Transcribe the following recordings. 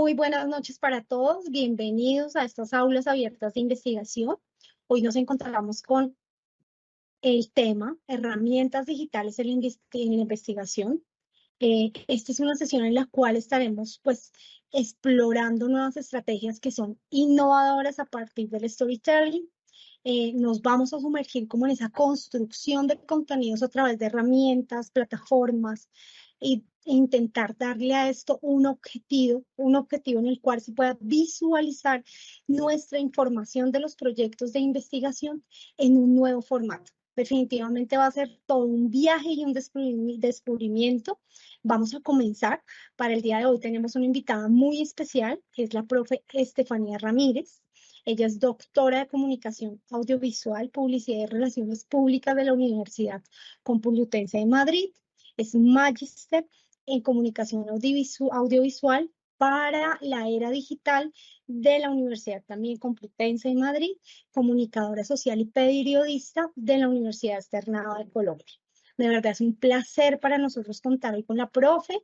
Muy buenas noches para todos. Bienvenidos a estas aulas abiertas de investigación. Hoy nos encontramos con el tema herramientas digitales en la investigación. Esta es una sesión en la cual estaremos explorando nuevas estrategias que son innovadoras a partir del storytelling. Nos vamos a sumergir como en esa construcción de contenidos a través de herramientas, plataformas e intentar darle a esto un objetivo en el cual se pueda visualizar nuestra información de los proyectos de investigación en un nuevo formato. Definitivamente va a ser todo un viaje y un descubrimiento. Vamos a comenzar. Para el día de hoy tenemos una invitada muy especial, que es la profe Estefanía Ramírez. Ella es doctora de Comunicación Audiovisual, Publicidad y Relaciones Públicas de la Universidad Complutense de Madrid. Es magíster en Comunicación Audiovisual para la era digital de la Universidad también Complutense de Madrid, comunicadora social y periodista de la Universidad Externado de Colombia. De verdad es un placer para nosotros contar hoy con la profe.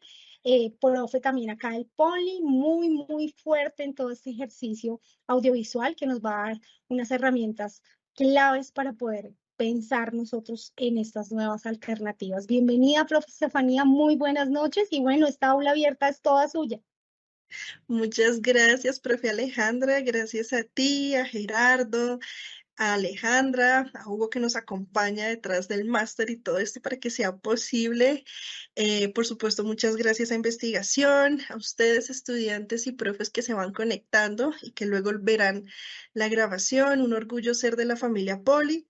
Profe también acá del Poli, muy fuerte en todo este ejercicio audiovisual que nos va a dar unas herramientas claves para poder pensar nosotros en estas nuevas alternativas. Bienvenida, profe Estefanía, muy buenas noches y bueno, esta aula abierta es toda suya. Muchas gracias, profe Alejandra. Gracias a ti, a Gerardo, a Alejandra, a Hugo que nos acompaña detrás del máster y todo esto para que sea posible. Por supuesto, muchas gracias a Investigación, a ustedes, estudiantes y profes que se van conectando y que luego verán la grabación. Un orgullo ser de la familia Poli,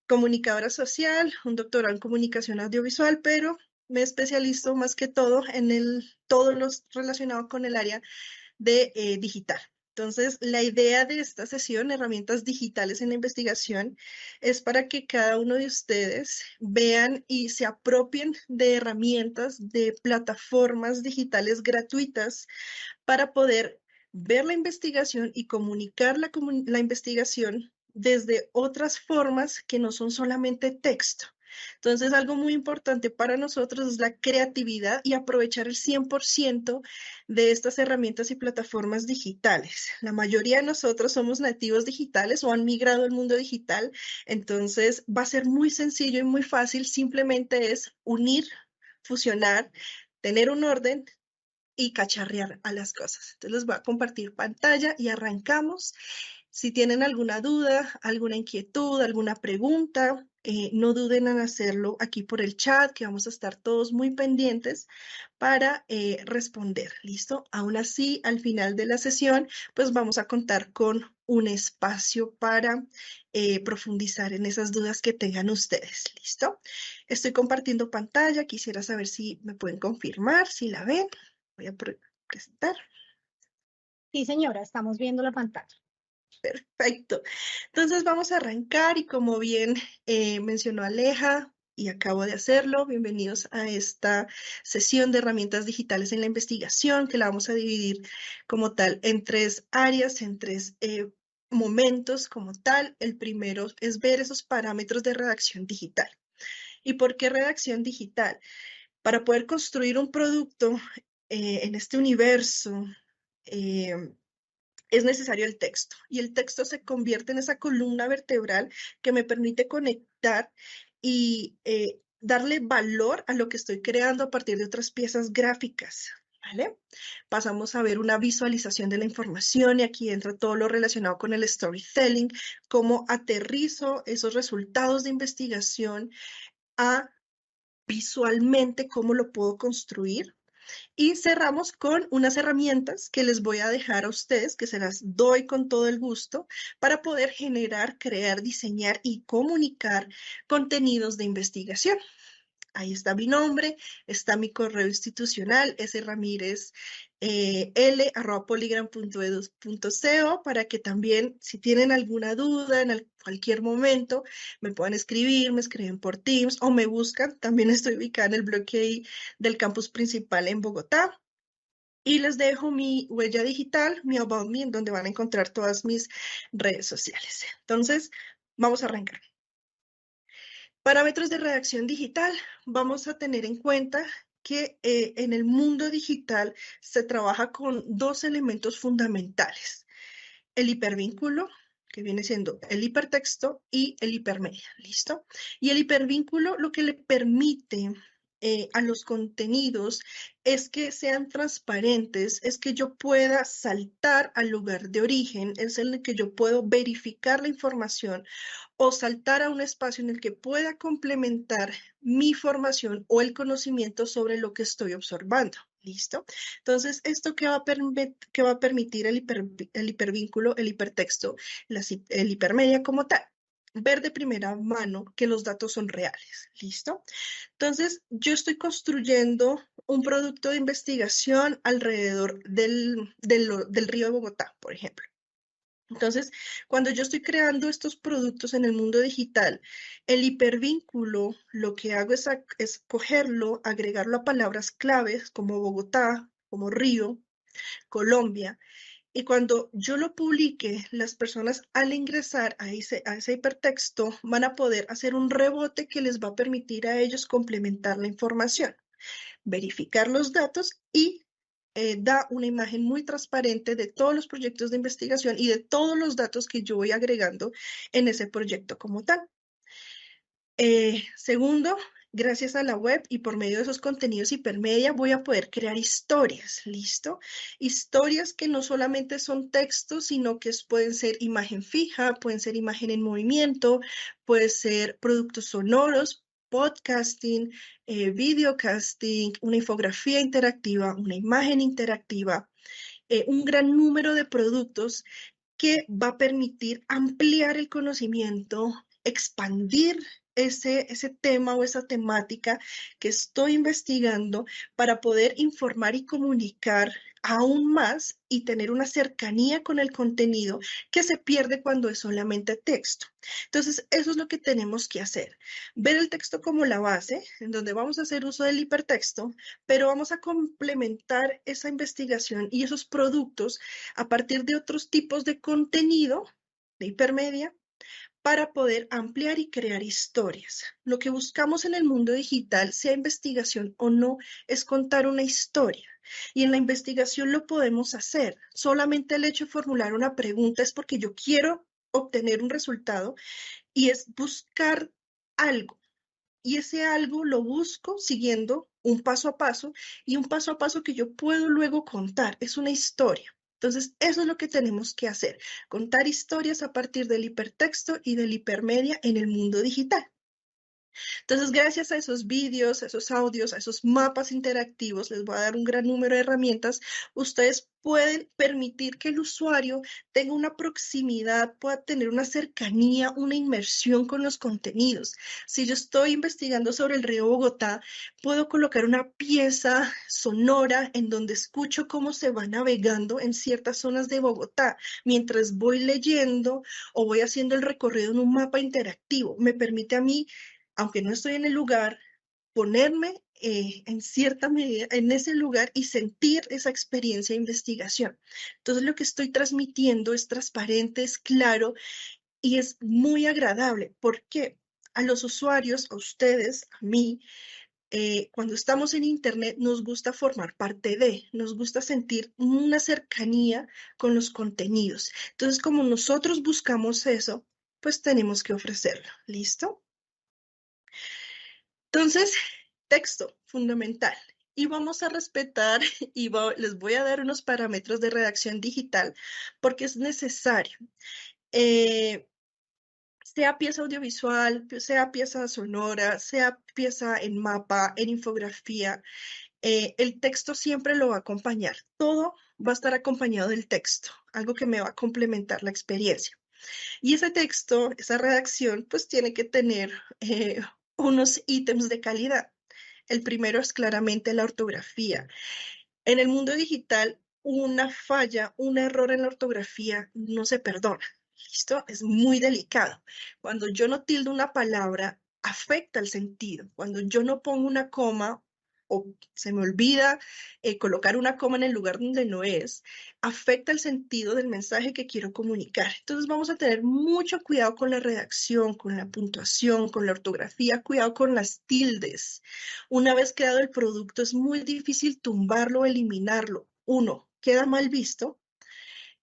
comunicadora social, un doctorado en comunicación audiovisual, pero me especializo más que todo en todo lo relacionado con el área de digital. Entonces, la idea de esta sesión, herramientas digitales en la investigación, es para que cada uno de ustedes vean y se apropien de herramientas, de plataformas digitales gratuitas para poder ver la investigación y comunicar la investigación desde otras formas que no son solamente texto. Entonces, algo muy importante para nosotros es la creatividad y aprovechar el 100% de estas herramientas y plataformas digitales. La mayoría de nosotros somos nativos digitales o han migrado al mundo digital, entonces va a ser muy sencillo y muy fácil, simplemente es unir, fusionar, tener un orden y cacharrear a las cosas. Entonces les voy a compartir pantalla y arrancamos. Si tienen alguna duda, alguna inquietud, alguna pregunta, no duden en hacerlo aquí por el chat, que vamos a estar todos muy pendientes para responder. ¿Listo? Aún así, al final de la sesión, pues vamos a contar con un espacio para profundizar en esas dudas que tengan ustedes. ¿Listo? Estoy compartiendo pantalla. Quisiera saber si me pueden confirmar, si la ven. Voy a presentar. Sí, señora, estamos viendo la pantalla. Perfecto. Entonces vamos a arrancar y como bien mencionó Aleja y acabo de hacerlo, bienvenidos a esta sesión de herramientas digitales en la investigación que la vamos a dividir como tal en tres áreas, en tres momentos como tal. El primero es ver esos parámetros de redacción digital. ¿Y por qué redacción digital? Para poder construir un producto en este universo, eh, es necesario el texto y el texto se convierte en esa columna vertebral que me permite conectar y darle valor a lo que estoy creando a partir de otras piezas gráficas. ¿Vale? Pasamos a ver una visualización de la información y aquí entra todo lo relacionado con el storytelling, cómo aterrizo esos resultados de investigación a visualmente cómo lo puedo construir. Y cerramos con unas herramientas que les voy a dejar a ustedes, que se las doy con todo el gusto, para poder generar, crear, diseñar y comunicar contenidos de investigación. Ahí está mi nombre, está mi correo institucional, sramirez l@polygram.edu.co, para que también, si tienen alguna duda en cualquier momento, me puedan escribir, me escriben por Teams o me buscan. También estoy ubicada en el bloque del campus principal en Bogotá. Y les dejo mi huella digital, mi About Me, en donde van a encontrar todas mis redes sociales. Entonces, vamos a arrancar. Parámetros de redacción digital. Vamos a tener en cuenta que en el mundo digital se trabaja con dos elementos fundamentales: el hipervínculo, que viene siendo el hipertexto, y el hipermedia, ¿listo? Y el hipervínculo lo que le permite a los contenidos es que sean transparentes, es que yo pueda saltar al lugar de origen, es en el que yo puedo verificar la información o saltar a un espacio en el que pueda complementar mi formación o el conocimiento sobre lo que estoy observando. ¿Listo? Entonces, ¿esto qué va a permitir el hipervínculo, el hipertexto, el hipermedia como tal? Ver de primera mano que los datos son reales. ¿Listo? Entonces, yo estoy construyendo un producto de investigación alrededor del río de Bogotá, por ejemplo. Entonces, cuando yo estoy creando estos productos en el mundo digital, el hipervínculo, lo que hago es cogerlo, agregarlo a palabras claves como Bogotá, como Río, Colombia, y cuando yo lo publique, las personas al ingresar a ese hipertexto van a poder hacer un rebote que les va a permitir a ellos complementar la información, verificar los datos y da una imagen muy transparente de todos los proyectos de investigación y de todos los datos que yo voy agregando en ese proyecto como tal. Segundo, gracias a la web y por medio de esos contenidos hipermedia voy a poder crear historias, ¿listo? Historias que no solamente son textos, sino que pueden ser imagen fija, pueden ser imagen en movimiento, pueden ser productos sonoros, podcasting, videocasting, una infografía interactiva, una imagen interactiva, un gran número de productos que va a permitir ampliar el conocimiento, expandir ese tema o esa temática que estoy investigando para poder informar y comunicar aún más y tener una cercanía con el contenido que se pierde cuando es solamente texto. Entonces, eso es lo que tenemos que hacer. Ver el texto como la base, en donde vamos a hacer uso del hipertexto, pero vamos a complementar esa investigación y esos productos a partir de otros tipos de contenido de hipermedia para poder ampliar y crear historias. Lo que buscamos en el mundo digital, sea investigación o no, es contar una historia. Y en la investigación lo podemos hacer. Solamente el hecho de formular una pregunta es porque yo quiero obtener un resultado y es buscar algo. Y ese algo lo busco siguiendo un paso a paso y un paso a paso que yo puedo luego contar. Es una historia. Entonces, eso es lo que tenemos que hacer, contar historias a partir del hipertexto y del hipermedia en el mundo digital. Entonces, gracias a esos vídeos, a esos audios, a esos mapas interactivos, les voy a dar un gran número de herramientas. Ustedes pueden permitir que el usuario tenga una proximidad, pueda tener una cercanía, una inmersión con los contenidos. Si yo estoy investigando sobre el río Bogotá, puedo colocar una pieza sonora en donde escucho cómo se va navegando en ciertas zonas de Bogotá, mientras voy leyendo o voy haciendo el recorrido en un mapa interactivo. Me permite a mí, aunque no estoy en el lugar, ponerme en cierta medida en ese lugar y sentir esa experiencia de investigación. Entonces lo que estoy transmitiendo es transparente, es claro y es muy agradable. ¿Por qué? A los usuarios, a ustedes, a mí, cuando estamos en Internet nos gusta formar parte de, nos gusta sentir una cercanía con los contenidos. Entonces, como nosotros buscamos eso, pues tenemos que ofrecerlo. ¿Listo? Entonces, texto, fundamental. Y vamos a respetar y les voy a dar unos parámetros de redacción digital porque es necesario. Sea pieza audiovisual, sea pieza sonora, sea pieza en mapa, en infografía, el texto siempre lo va a acompañar. Todo va a estar acompañado del texto, algo que me va a complementar la experiencia. Y ese texto, esa redacción, pues tiene que tener unos ítems de calidad. El primero es claramente la ortografía. En el mundo digital, una falla, un error en la ortografía no se perdona. ¿Listo? Es muy delicado. Cuando yo no tildo una palabra, afecta el sentido. Cuando yo no pongo una coma o se me olvida colocar una coma en el lugar donde no es, afecta el sentido del mensaje que quiero comunicar. Entonces vamos a tener mucho cuidado con la redacción, con la puntuación, con la ortografía, cuidado con las tildes. Una vez creado el producto es muy difícil tumbarlo o eliminarlo. Uno, queda mal visto.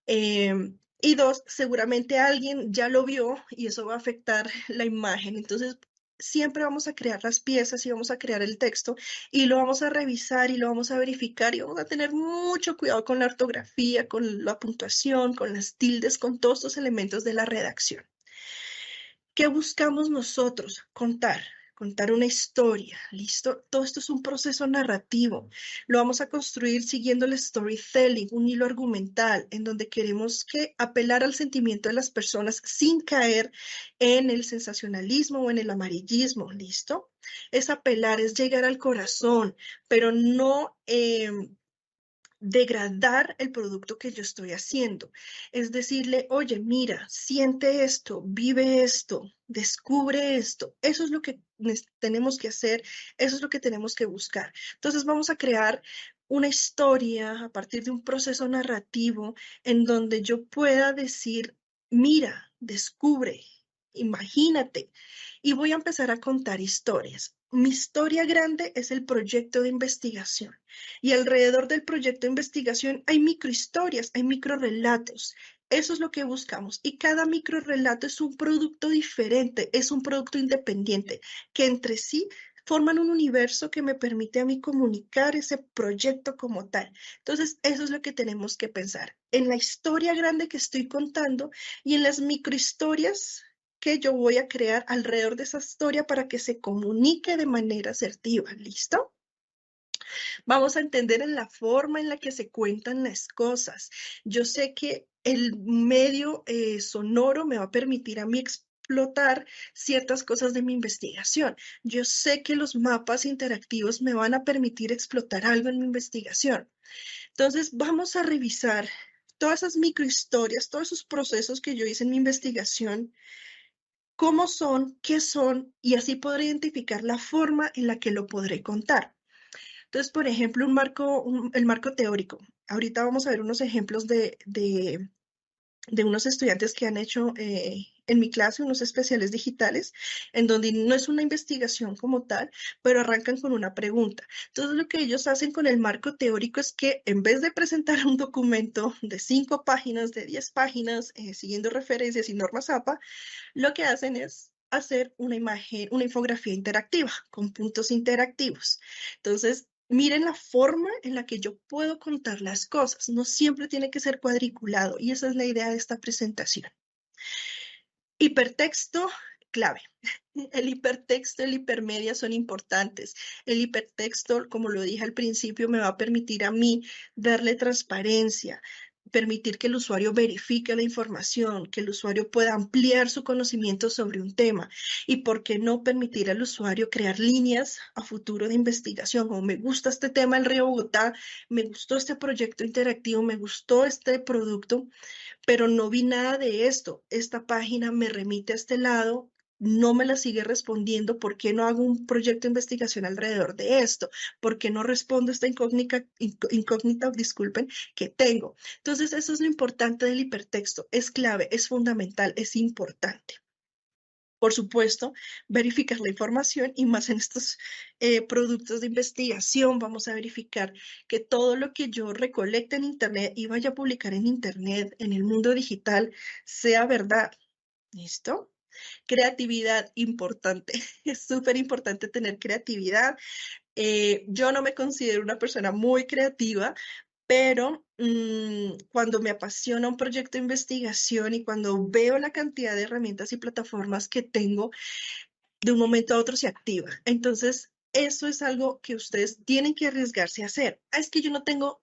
Y dos, seguramente alguien ya lo vio y eso va a afectar la imagen. Entonces, siempre vamos a crear las piezas y vamos a crear el texto y lo vamos a revisar y lo vamos a verificar y vamos a tener mucho cuidado con la ortografía, con la puntuación, con las tildes, con todos estos elementos de la redacción. ¿Qué buscamos nosotros? Contar una historia, ¿listo? Todo esto es un proceso narrativo. Lo vamos a construir siguiendo el storytelling, un hilo argumental, en donde queremos que apelar al sentimiento de las personas sin caer en el sensacionalismo o en el amarillismo, ¿listo? Es apelar, es llegar al corazón, pero no degradar el producto que yo estoy haciendo. Es decirle, oye, mira, siente esto, vive esto, descubre esto. Eso es lo que tenemos que hacer, eso es lo que tenemos que buscar. Entonces vamos a crear una historia a partir de un proceso narrativo en donde yo pueda decir, mira, descubre, imagínate, y voy a empezar a contar historias. Mi historia grande es el proyecto de investigación. Y alrededor del proyecto de investigación hay microhistorias, hay microrelatos. Eso es lo que buscamos. Y cada microrelato es un producto diferente, es un producto independiente, que entre sí forman un universo que me permite a mí comunicar ese proyecto como tal. Entonces, eso es lo que tenemos que pensar. En la historia grande que estoy contando y en las microhistorias que yo voy a crear alrededor de esa historia para que se comunique de manera asertiva. ¿Listo? Vamos a entender en la forma en la que se cuentan las cosas. Yo sé que el medio sonoro me va a permitir a mí explotar ciertas cosas de mi investigación. Yo sé que los mapas interactivos me van a permitir explotar algo en mi investigación. Entonces, vamos a revisar todas esas microhistorias, todos esos procesos que yo hice en mi investigación, cómo son, qué son, y así podré identificar la forma en la que lo podré contar. Entonces, por ejemplo, el marco teórico. Ahorita vamos a ver unos ejemplos de unos estudiantes que han hecho en mi clase unos especiales digitales, en donde no es una investigación como tal, pero arrancan con una pregunta. Entonces, lo que ellos hacen con el marco teórico es que en vez de presentar un documento de 5 páginas, de 10 páginas, siguiendo referencias y normas APA, lo que hacen es hacer una imagen, una infografía interactiva con puntos interactivos. Entonces, miren la forma en la que yo puedo contar las cosas. No siempre tiene que ser cuadriculado y esa es la idea de esta presentación. Hipertexto, clave. El hipertexto y el hipermedia son importantes. El hipertexto, como lo dije al principio, me va a permitir a mí darle transparencia, permitir que el usuario verifique la información, que el usuario pueda ampliar su conocimiento sobre un tema y por qué no permitir al usuario crear líneas a futuro de investigación. Como me gusta este tema del Río Bogotá, me gustó este proyecto interactivo, me gustó este producto, pero no vi nada de esto. Esta página me remite a este lado, no me la sigue respondiendo. ¿Por qué no hago un proyecto de investigación alrededor de esto? ¿Por qué no respondo esta incógnita, disculpen, que tengo? Entonces, eso es lo importante del hipertexto. Es clave, es fundamental, es importante. Por supuesto, verificar la información y más en estos productos de investigación, vamos a verificar que todo lo que yo recolecte en Internet y vaya a publicar en Internet, en el mundo digital, sea verdad. ¿Listo? Creatividad importante. Es súper importante tener creatividad. Yo no me considero una persona muy creativa, pero cuando me apasiona un proyecto de investigación y cuando veo la cantidad de herramientas y plataformas que tengo, de un momento a otro se activa. Entonces, eso es algo que ustedes tienen que arriesgarse a hacer. Ah, es que yo no tengo,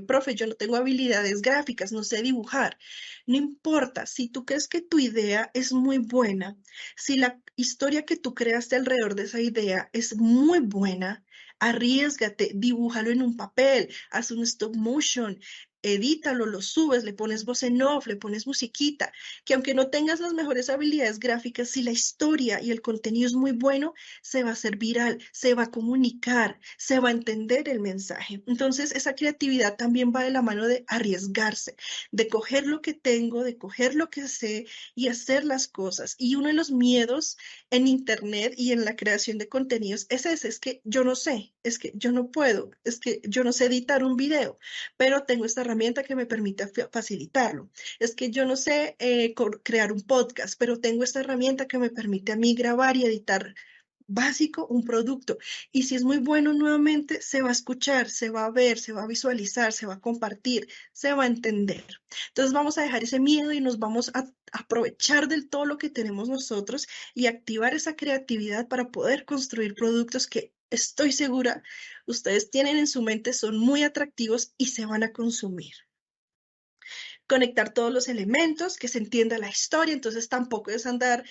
profe, yo no tengo habilidades gráficas, no sé dibujar. No importa, si tú crees que tu idea es muy buena, si la historia que tú creaste alrededor de esa idea es muy buena, arriesgate, dibújalo en un papel, haz un stop motion, edítalo, lo subes, le pones voz en off, le pones musiquita, que aunque no tengas las mejores habilidades gráficas, si la historia y el contenido es muy bueno, se va a hacer viral, se va a comunicar, se va a entender el mensaje. Entonces, esa creatividad también va de la mano de arriesgarse, de coger lo que tengo, de coger lo que sé y hacer las cosas. Y uno de los miedos en Internet y en la creación de contenidos es ese, es que yo no sé, es que yo no puedo, es que yo no sé editar un video, pero tengo esta herramienta que me permite facilitarlo. Es que yo no sé crear un podcast, pero tengo esta herramienta que me permite a mí grabar y editar básico un producto. Y si es muy bueno, nuevamente se va a escuchar, se va a ver, se va a visualizar, se va a compartir, se va a entender. Entonces vamos a dejar ese miedo y nos vamos a aprovechar del todo lo que tenemos nosotros y activar esa creatividad para poder construir productos que estoy segura ustedes tienen en su mente, son muy atractivos y se van a consumir. Conectar todos los elementos, que se entienda la historia, entonces tampoco es andar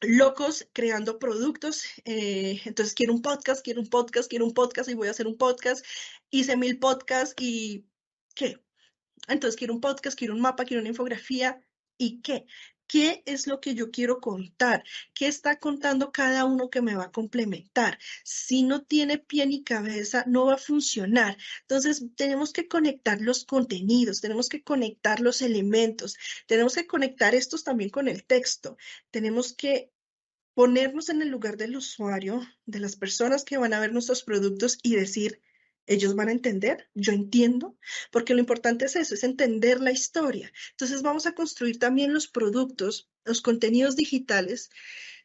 locos creando productos. Entonces quiero un podcast, quiero un podcast, quiero un podcast y voy a hacer un podcast. Hice 1000 podcasts y ¿qué? Entonces quiero un podcast, quiero un mapa, quiero una infografía. ¿Y qué? ¿Qué es lo que yo quiero contar? ¿Qué está contando cada uno que me va a complementar? Si no tiene pie ni cabeza, no va a funcionar. Entonces, tenemos que conectar los contenidos, tenemos que conectar los elementos, tenemos que conectar estos también con el texto. Tenemos que ponernos en el lugar del usuario, de las personas que van a ver nuestros productos y decir, ellos van a entender, yo entiendo, porque lo importante es eso, es entender la historia. Entonces vamos a construir también los productos, los contenidos digitales,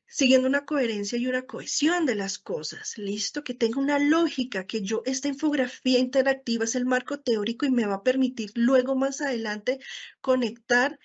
siguiendo una coherencia y una cohesión de las cosas, ¿listo? Que tenga una lógica, que yo, esta infografía interactiva es el marco teórico y me va a permitir luego más adelante conectar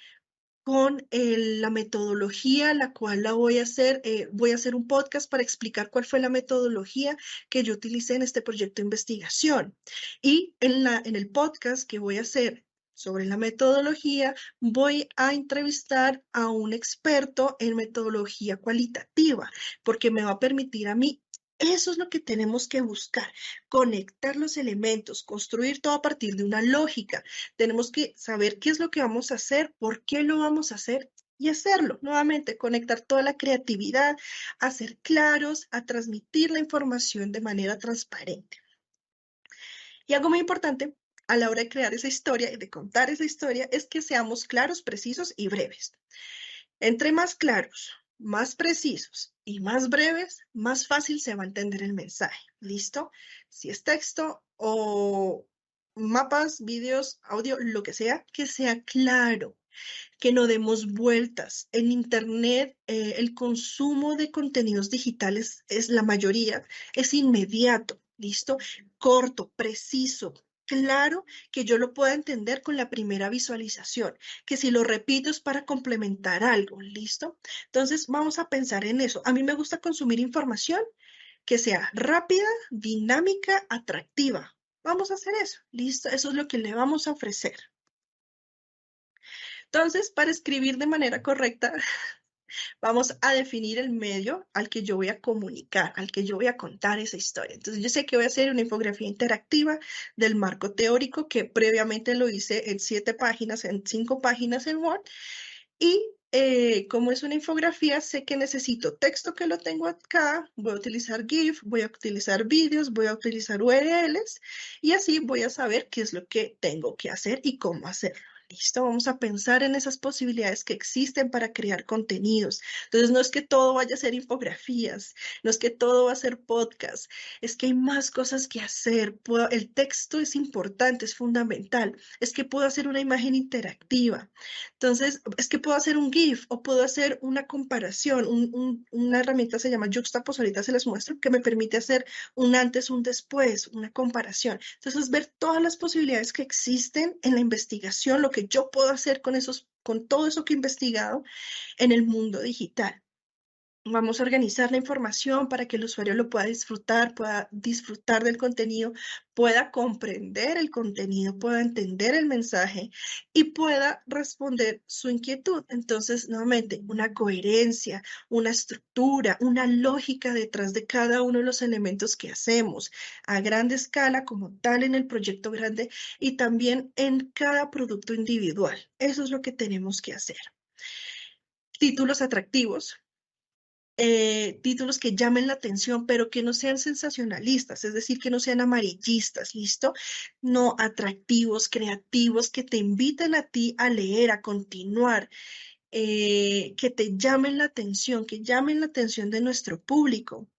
con la metodología, la cual voy a hacer un podcast para explicar cuál fue la metodología que yo utilicé en este proyecto de investigación. Y en el podcast que voy a hacer sobre la metodología, voy a entrevistar a un experto en metodología cualitativa, porque me va a permitir a mí. Eso es lo que tenemos que buscar, conectar los elementos, construir todo a partir de una lógica. Tenemos que saber qué es lo que vamos a hacer, por qué lo vamos a hacer y hacerlo. Nuevamente, conectar toda la creatividad, a ser claros, a transmitir la información de manera transparente. Y algo muy importante a la hora de crear esa historia y de contar esa historia es que seamos claros, precisos y breves. Entre más claros, más precisos y más breves, más fácil se va a entender el mensaje. ¿Listo? Si es texto o mapas, vídeos, audio, lo que sea claro, que no demos vueltas. En Internet, el consumo de contenidos digitales es la mayoría, es inmediato, ¿listo? Corto, preciso. Claro que yo lo pueda entender con la primera visualización, que si lo repito es para complementar algo, ¿listo? Entonces vamos a pensar en eso. A mí me gusta consumir información que sea rápida, dinámica, atractiva. Vamos a hacer eso, ¿listo? Eso es lo que le vamos a ofrecer. Entonces, para escribir de manera correcta, vamos a definir el medio al que yo voy a comunicar, al que yo voy a contar esa historia. Entonces, yo sé que voy a hacer una infografía interactiva del marco teórico que previamente lo hice en 7 páginas, en 5 páginas en Word. Y como es una infografía, sé que necesito texto que lo tengo acá, voy a utilizar GIF, voy a utilizar vídeos, voy a utilizar URLs y así voy a saber qué es lo que tengo que hacer y cómo hacerlo. Listo, vamos a pensar en esas posibilidades que existen para crear contenidos. Entonces, no es que todo vaya a ser infografías, no es que todo va a ser podcast, es que hay más cosas que hacer. El texto es importante, es fundamental. Es que puedo hacer una imagen interactiva. Entonces, es que puedo hacer un GIF o puedo hacer una comparación. Una herramienta se llama Juxtapoz, ahorita se les muestro, que me permite hacer un antes, un después, una comparación. Entonces, ver todas las posibilidades que existen en la investigación, lo que yo puedo hacer con todo eso que he investigado en el mundo digital. Vamos a organizar la información para que el usuario lo pueda disfrutar del contenido, pueda comprender el contenido, pueda entender el mensaje y pueda responder su inquietud. Entonces, nuevamente, una coherencia, una estructura, una lógica detrás de cada uno de los elementos que hacemos a grande escala, como tal en el proyecto grande y también en cada producto individual. Eso es lo que tenemos que hacer. Títulos atractivos, títulos que llamen la atención, pero que no sean sensacionalistas, es decir, que no sean amarillistas, ¿listo? No atractivos, creativos, que te inviten a ti a leer, a continuar, que te llamen la atención, que llamen la atención de nuestro público.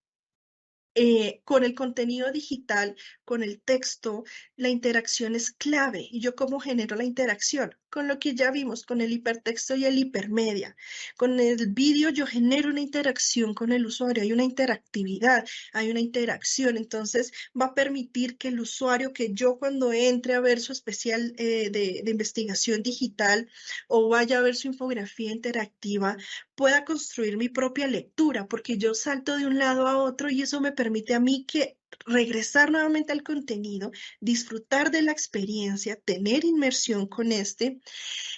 Con el contenido digital, con el texto, la interacción es clave. ¿Y yo cómo genero la interacción? Con lo que ya vimos, con el hipertexto y el hipermedia. Con el vídeo yo genero una interacción con el usuario, hay una interactividad, hay una interacción. Entonces va a permitir que el usuario, que yo cuando entre a ver su especial de investigación digital o vaya a ver su infografía interactiva, pueda construir mi propia lectura, porque yo salto de un lado a otro y eso me permite a mí que regresar nuevamente al contenido, disfrutar de la experiencia, tener inmersión con este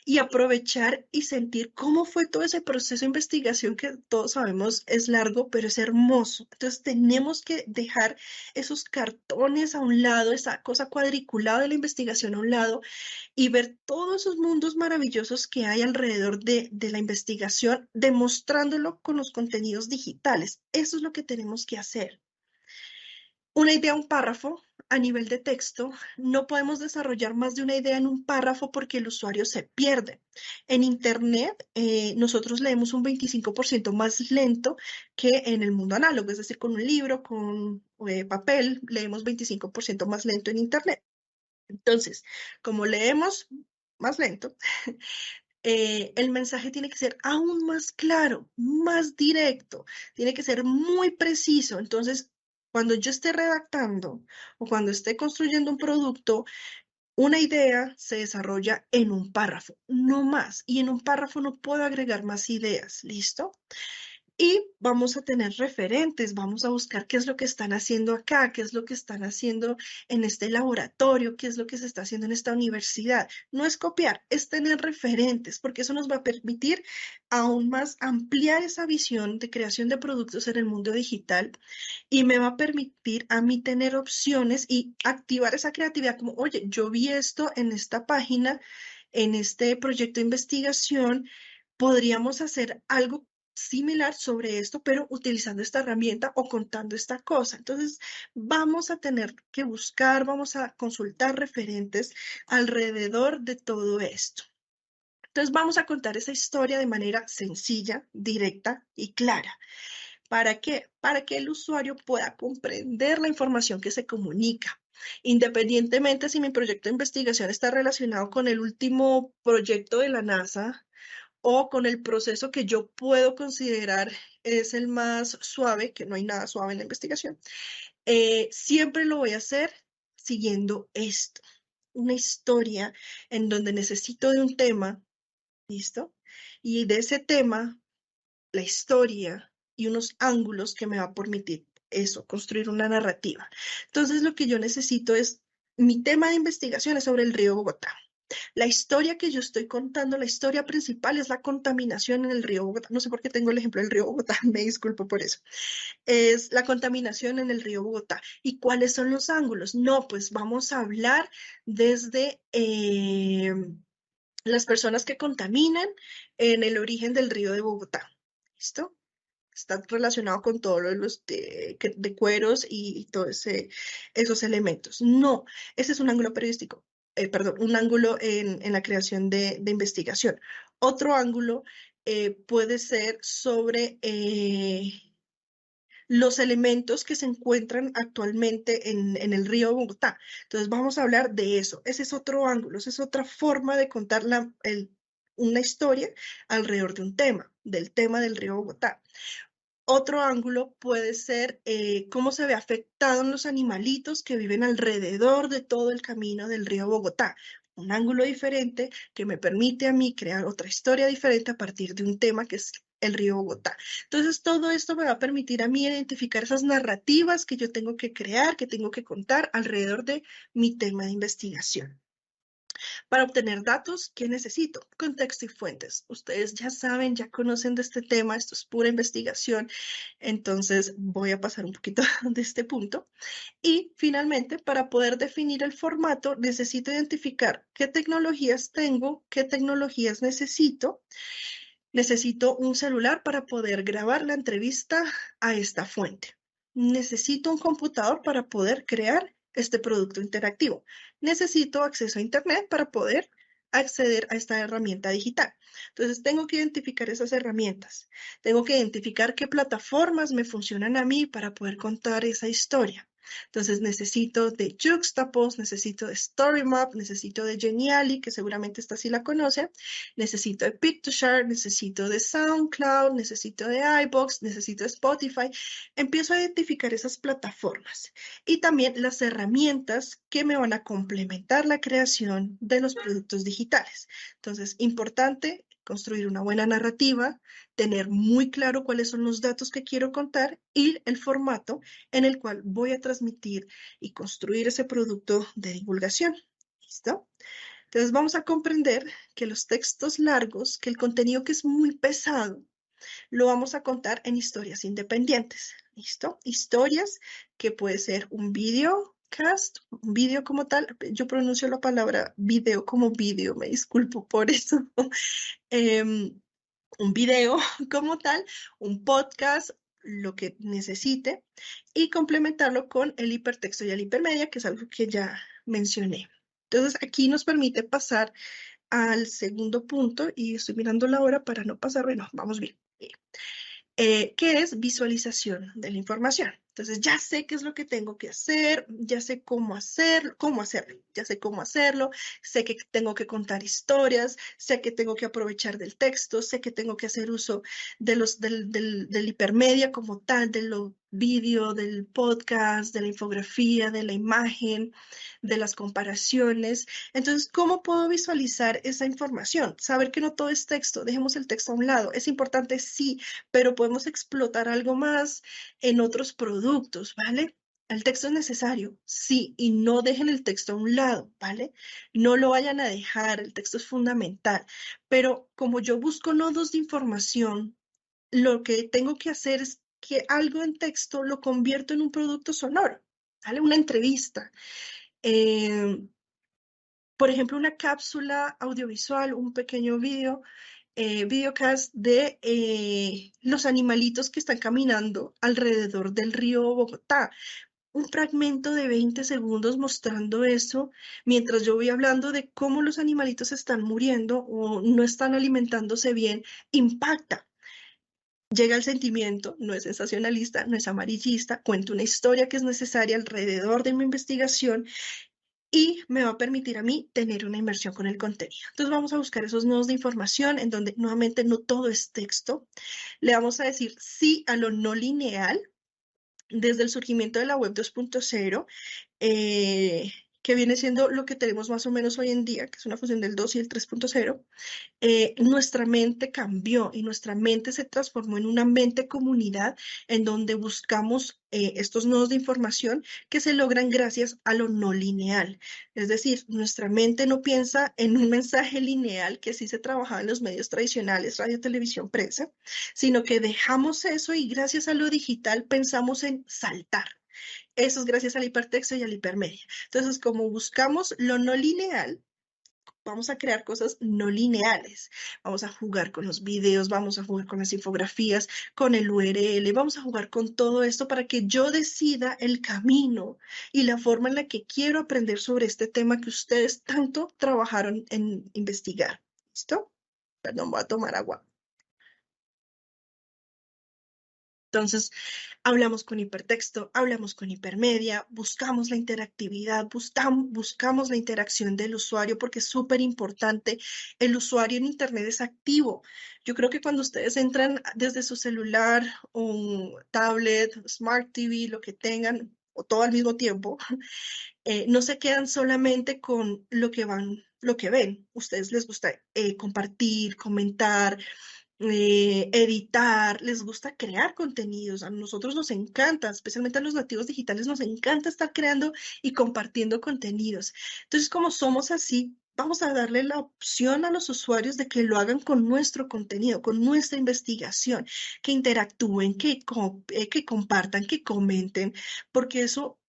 y aprovechar y sentir cómo fue todo ese proceso de investigación que todos sabemos es largo, pero es hermoso. Entonces tenemos que dejar esos cartones a un lado, esa cosa cuadriculada de la investigación a un lado y ver todos esos mundos maravillosos que hay alrededor de la investigación, demostrándolo con los contenidos digitales. Eso es lo que tenemos que hacer. Una idea, un párrafo a nivel de texto, no podemos desarrollar más de una idea en un párrafo porque el usuario se pierde. En Internet, nosotros leemos un 25% más lento que en el mundo análogo, es decir, con un libro, con papel, leemos 25% más lento en Internet. Entonces, como leemos más lento, el mensaje tiene que ser aún más claro, más directo, tiene que ser muy preciso. Entonces, cuando yo esté redactando o cuando esté construyendo un producto, una idea se desarrolla en un párrafo, no más. Y en un párrafo no puedo agregar más ideas, ¿listo? Y vamos a tener referentes, vamos a buscar qué es lo que están haciendo acá, qué es lo que están haciendo en este laboratorio, qué es lo que se está haciendo en esta universidad. No es copiar, es tener referentes, porque eso nos va a permitir aún más ampliar esa visión de creación de productos en el mundo digital y me va a permitir a mí tener opciones y activar esa creatividad como, oye, yo vi esto en esta página, en este proyecto de investigación, podríamos hacer algo similar sobre esto, pero utilizando esta herramienta o contando esta cosa. Entonces, vamos a tener que buscar, vamos a consultar referentes alrededor de todo esto. Entonces, vamos a contar esa historia de manera sencilla, directa y clara. ¿Para qué? Para que el usuario pueda comprender la información que se comunica. Independientemente si mi proyecto de investigación está relacionado con el último proyecto de la NASA o con el proceso que yo puedo considerar es el más suave, que no hay nada suave en la investigación, siempre lo voy a hacer siguiendo esto, una historia en donde necesito de un tema, ¿listo? Y de ese tema, la historia y unos ángulos que me va a permitir eso, construir una narrativa. Entonces, lo que yo necesito es, mi tema de investigación es sobre el río Bogotá. La historia que yo estoy contando, la historia principal es la contaminación en el río Bogotá. No sé por qué tengo el ejemplo del río Bogotá, me disculpo por eso. Es la contaminación en el río Bogotá. ¿Y cuáles son los ángulos? No, pues vamos a hablar desde las personas que contaminan en el origen del río de Bogotá. ¿Listo? Está relacionado con todos los de cueros y todos esos elementos. No, ese es un ángulo periodístico, perdón, un ángulo en la creación de investigación. Otro ángulo puede ser sobre los elementos que se encuentran actualmente en el río Bogotá. Entonces vamos a hablar de eso. Ese es otro ángulo, esa es otra forma de contar una historia alrededor de un tema, del tema del río Bogotá. Otro ángulo puede ser cómo se ve afectado en los animalitos que viven alrededor de todo el camino del río Bogotá. Un ángulo diferente que me permite a mí crear otra historia diferente a partir de un tema que es el río Bogotá. Entonces, todo esto me va a permitir a mí identificar esas narrativas que yo tengo que crear, que tengo que contar alrededor de mi tema de investigación. Para obtener datos, ¿qué necesito? Contexto y fuentes. Ustedes ya saben, ya conocen de este tema, esto es pura investigación, entonces voy a pasar un poquito de este punto. Y finalmente, para poder definir el formato, necesito identificar qué tecnologías tengo, qué tecnologías necesito. Necesito un celular para poder grabar la entrevista a esta fuente. Necesito un computador para poder crear este producto interactivo. Necesito acceso a Internet para poder acceder a esta herramienta digital. Entonces, tengo que identificar esas herramientas. Tengo que identificar qué plataformas me funcionan a mí para poder contar esa historia. Entonces, necesito de Juxtapost, necesito de StoryMap, necesito de Geniali, que seguramente esta sí la conoce, necesito de Pictoshare, necesito de SoundCloud, necesito de iVoox, necesito de Spotify. Empiezo a identificar esas plataformas y también las herramientas que me van a complementar la creación de los productos digitales. Entonces, importante construir una buena narrativa, tener muy claro cuáles son los datos que quiero contar y el formato en el cual voy a transmitir y construir ese producto de divulgación. ¿Listo? Entonces vamos a comprender que los textos largos, que el contenido que es muy pesado, lo vamos a contar en historias independientes. ¿Listo? Historias que puede ser un videocast, un video como tal. Yo pronuncio la palabra video como video, me disculpo por eso. Un video como tal, un podcast, lo que necesite, y complementarlo con el hipertexto y el hipermedia, que es algo que ya mencioné. Entonces, aquí nos permite pasar al segundo punto, y estoy mirando la hora para no pasarme, no, vamos bien. Que es visualización de la información. Entonces ya sé qué es lo que tengo que hacer, ya sé cómo hacerlo, ya sé cómo hacerlo, sé que tengo que contar historias, sé que tengo que aprovechar del texto, sé que tengo que hacer uso del hipermedia como tal, de lo vídeo, del podcast, de la infografía, de la imagen, de las comparaciones. Entonces, ¿cómo puedo visualizar esa información? Saber que no todo es texto, dejemos el texto a un lado. Es importante, sí, pero podemos explotar algo más en otros productos, ¿vale? El texto es necesario, sí, y no dejen el texto a un lado, ¿vale? No lo vayan a dejar, el texto es fundamental, pero como yo busco nodos de información, lo que tengo que hacer es que algo en texto lo convierto en un producto sonoro, ¿vale? Una entrevista. Eh, por ejemplo, una cápsula audiovisual, un pequeño videocast de los animalitos que están caminando alrededor del río Bogotá. Un fragmento de 20 segundos mostrando eso, mientras yo voy hablando de cómo los animalitos están muriendo o no están alimentándose bien, impacta. Llega el sentimiento, no es sensacionalista, no es amarillista, cuento una historia que es necesaria alrededor de mi investigación y me va a permitir a mí tener una inmersión con el contenido. Entonces vamos a buscar esos nodos de información en donde nuevamente no todo es texto. Le vamos a decir sí a lo no lineal desde el surgimiento de la web 2.0, que viene siendo lo que tenemos más o menos hoy en día, que es una fusión del 2 y el 3.0. Nuestra mente cambió y nuestra mente se transformó en una mente comunidad en donde buscamos estos nodos de información que se logran gracias a lo no lineal. Es decir, nuestra mente no piensa en un mensaje lineal que sí se trabajaba en los medios tradicionales, radio, televisión, prensa, sino que dejamos eso y gracias a lo digital pensamos en saltar. Eso es gracias al hipertexto y al hipermedia. Entonces, como buscamos lo no lineal, vamos a crear cosas no lineales. Vamos a jugar con los videos, vamos a jugar con las infografías, con el URL, vamos a jugar con todo esto para que yo decida el camino y la forma en la que quiero aprender sobre este tema que ustedes tanto trabajaron en investigar. ¿Listo? Perdón, voy a tomar agua. Entonces, hablamos con hipertexto, hablamos con hipermedia, buscamos la interactividad, buscamos la interacción del usuario porque es súper importante. El usuario en Internet es activo. Yo creo que cuando ustedes entran desde su celular, un tablet, Smart TV, lo que tengan, o todo al mismo tiempo, no se quedan solamente con lo que ven. Ustedes les gusta compartir, comentar, editar, les gusta crear contenidos. A nosotros nos encanta, especialmente a los nativos digitales, nos encanta estar creando y compartiendo contenidos. Entonces, como somos así, vamos a darle la opción a los usuarios de que lo hagan con nuestro contenido, con nuestra investigación, que interactúen, que compartan, que comenten, porque eso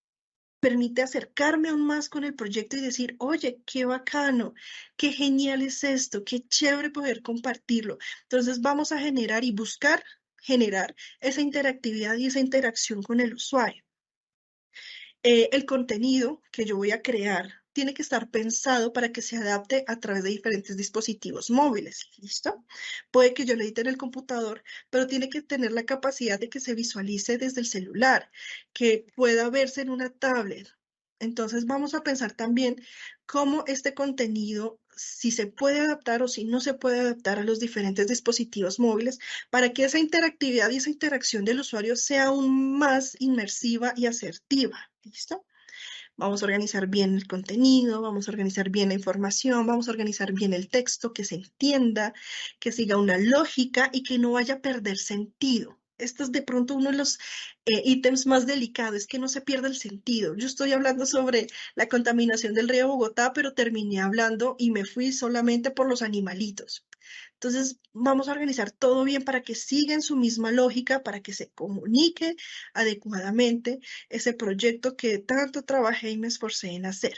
permite acercarme aún más con el proyecto y decir, oye, qué bacano, qué genial es esto, qué chévere poder compartirlo. Entonces vamos a generar y buscar generar esa interactividad y esa interacción con el usuario. El contenido que yo voy a crear tiene que estar pensado para que se adapte a través de diferentes dispositivos móviles. ¿Listo? Puede que yo lo edite en el computador, pero tiene que tener la capacidad de que se visualice desde el celular, que pueda verse en una tablet. Entonces vamos a pensar también cómo este contenido, si se puede adaptar o si no se puede adaptar a los diferentes dispositivos móviles, para que esa interactividad y esa interacción del usuario sea aún más inmersiva y asertiva. ¿Listo? Vamos a organizar bien el contenido, vamos a organizar bien la información, vamos a organizar bien el texto, que se entienda, que siga una lógica y que no vaya a perder sentido. Este es de pronto uno de los ítems más delicados, que no se pierda el sentido. Yo estoy hablando sobre la contaminación del río Bogotá, pero terminé hablando y me fui solamente por los animalitos. Entonces, vamos a organizar todo bien para que siga en su misma lógica, para que se comunique adecuadamente ese proyecto que tanto trabajé y me esforcé en hacer.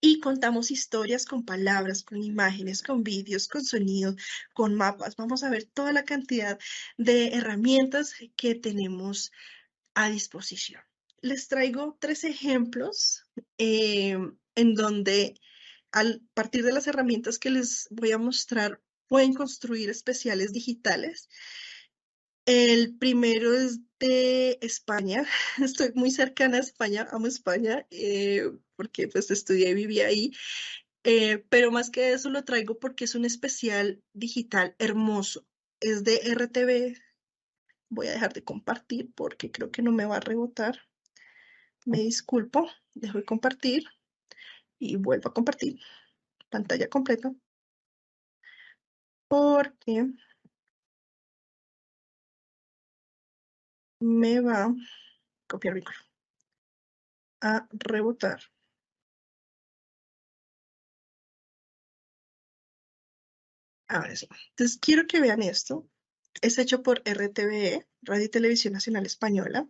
Y contamos historias con palabras, con imágenes, con vídeos, con sonidos, con mapas. Vamos a ver toda la cantidad de herramientas que tenemos a disposición. Les traigo 3 ejemplos en donde a partir de las herramientas que les voy a mostrar pueden construir especiales digitales. El primero es de España. Estoy muy cercana a España, amo España, porque pues estudié y viví ahí. Pero más que eso lo traigo porque es un especial digital hermoso. Es de RTV. Voy a dejar de compartir porque creo que no me va a rebotar. Me disculpo. Dejo de compartir y vuelvo a compartir pantalla completa porque me va a copiar mi micrófono, a rebotar. Ahora sí. Entonces quiero que vean esto. Es hecho por RTVE, Radio y Televisión Nacional Española.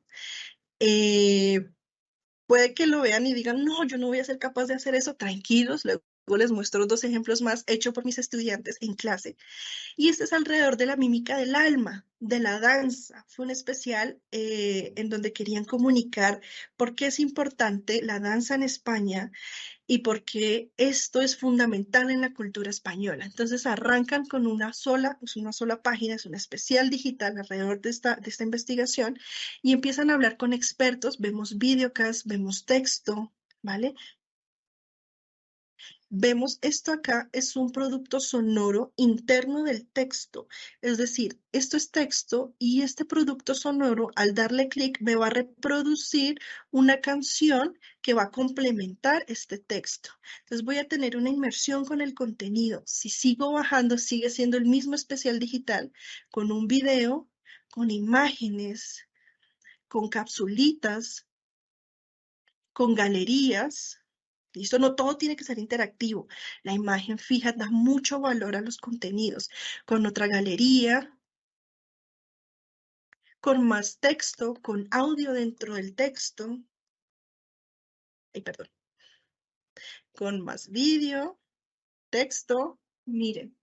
Eh, Puede que lo vean y digan, no, yo no voy a ser capaz de hacer eso. Tranquilos, luego les muestro 2 ejemplos más hechos por mis estudiantes en clase. Y este es alrededor de la mímica del alma, de la danza. Fue un especial en donde querían comunicar por qué es importante la danza en España y porque esto es fundamental en la cultura española. Entonces arrancan con es una sola página, es una especial digital alrededor de esta investigación y empiezan a hablar con expertos, vemos videocast, vemos texto, ¿vale? Vemos esto acá es un producto sonoro interno del texto, es decir, esto es texto y este producto sonoro al darle clic me va a reproducir una canción que va a complementar este texto. Entonces voy a tener una inmersión con el contenido. Si sigo bajando, sigue siendo el mismo especial digital con un video, con imágenes, con capsulitas, con galerías. Listo, no todo tiene que ser interactivo. La imagen fija da mucho valor a los contenidos. Con otra galería, con más texto, con audio dentro del texto. Ay, perdón. Con más vídeo, texto. Miren,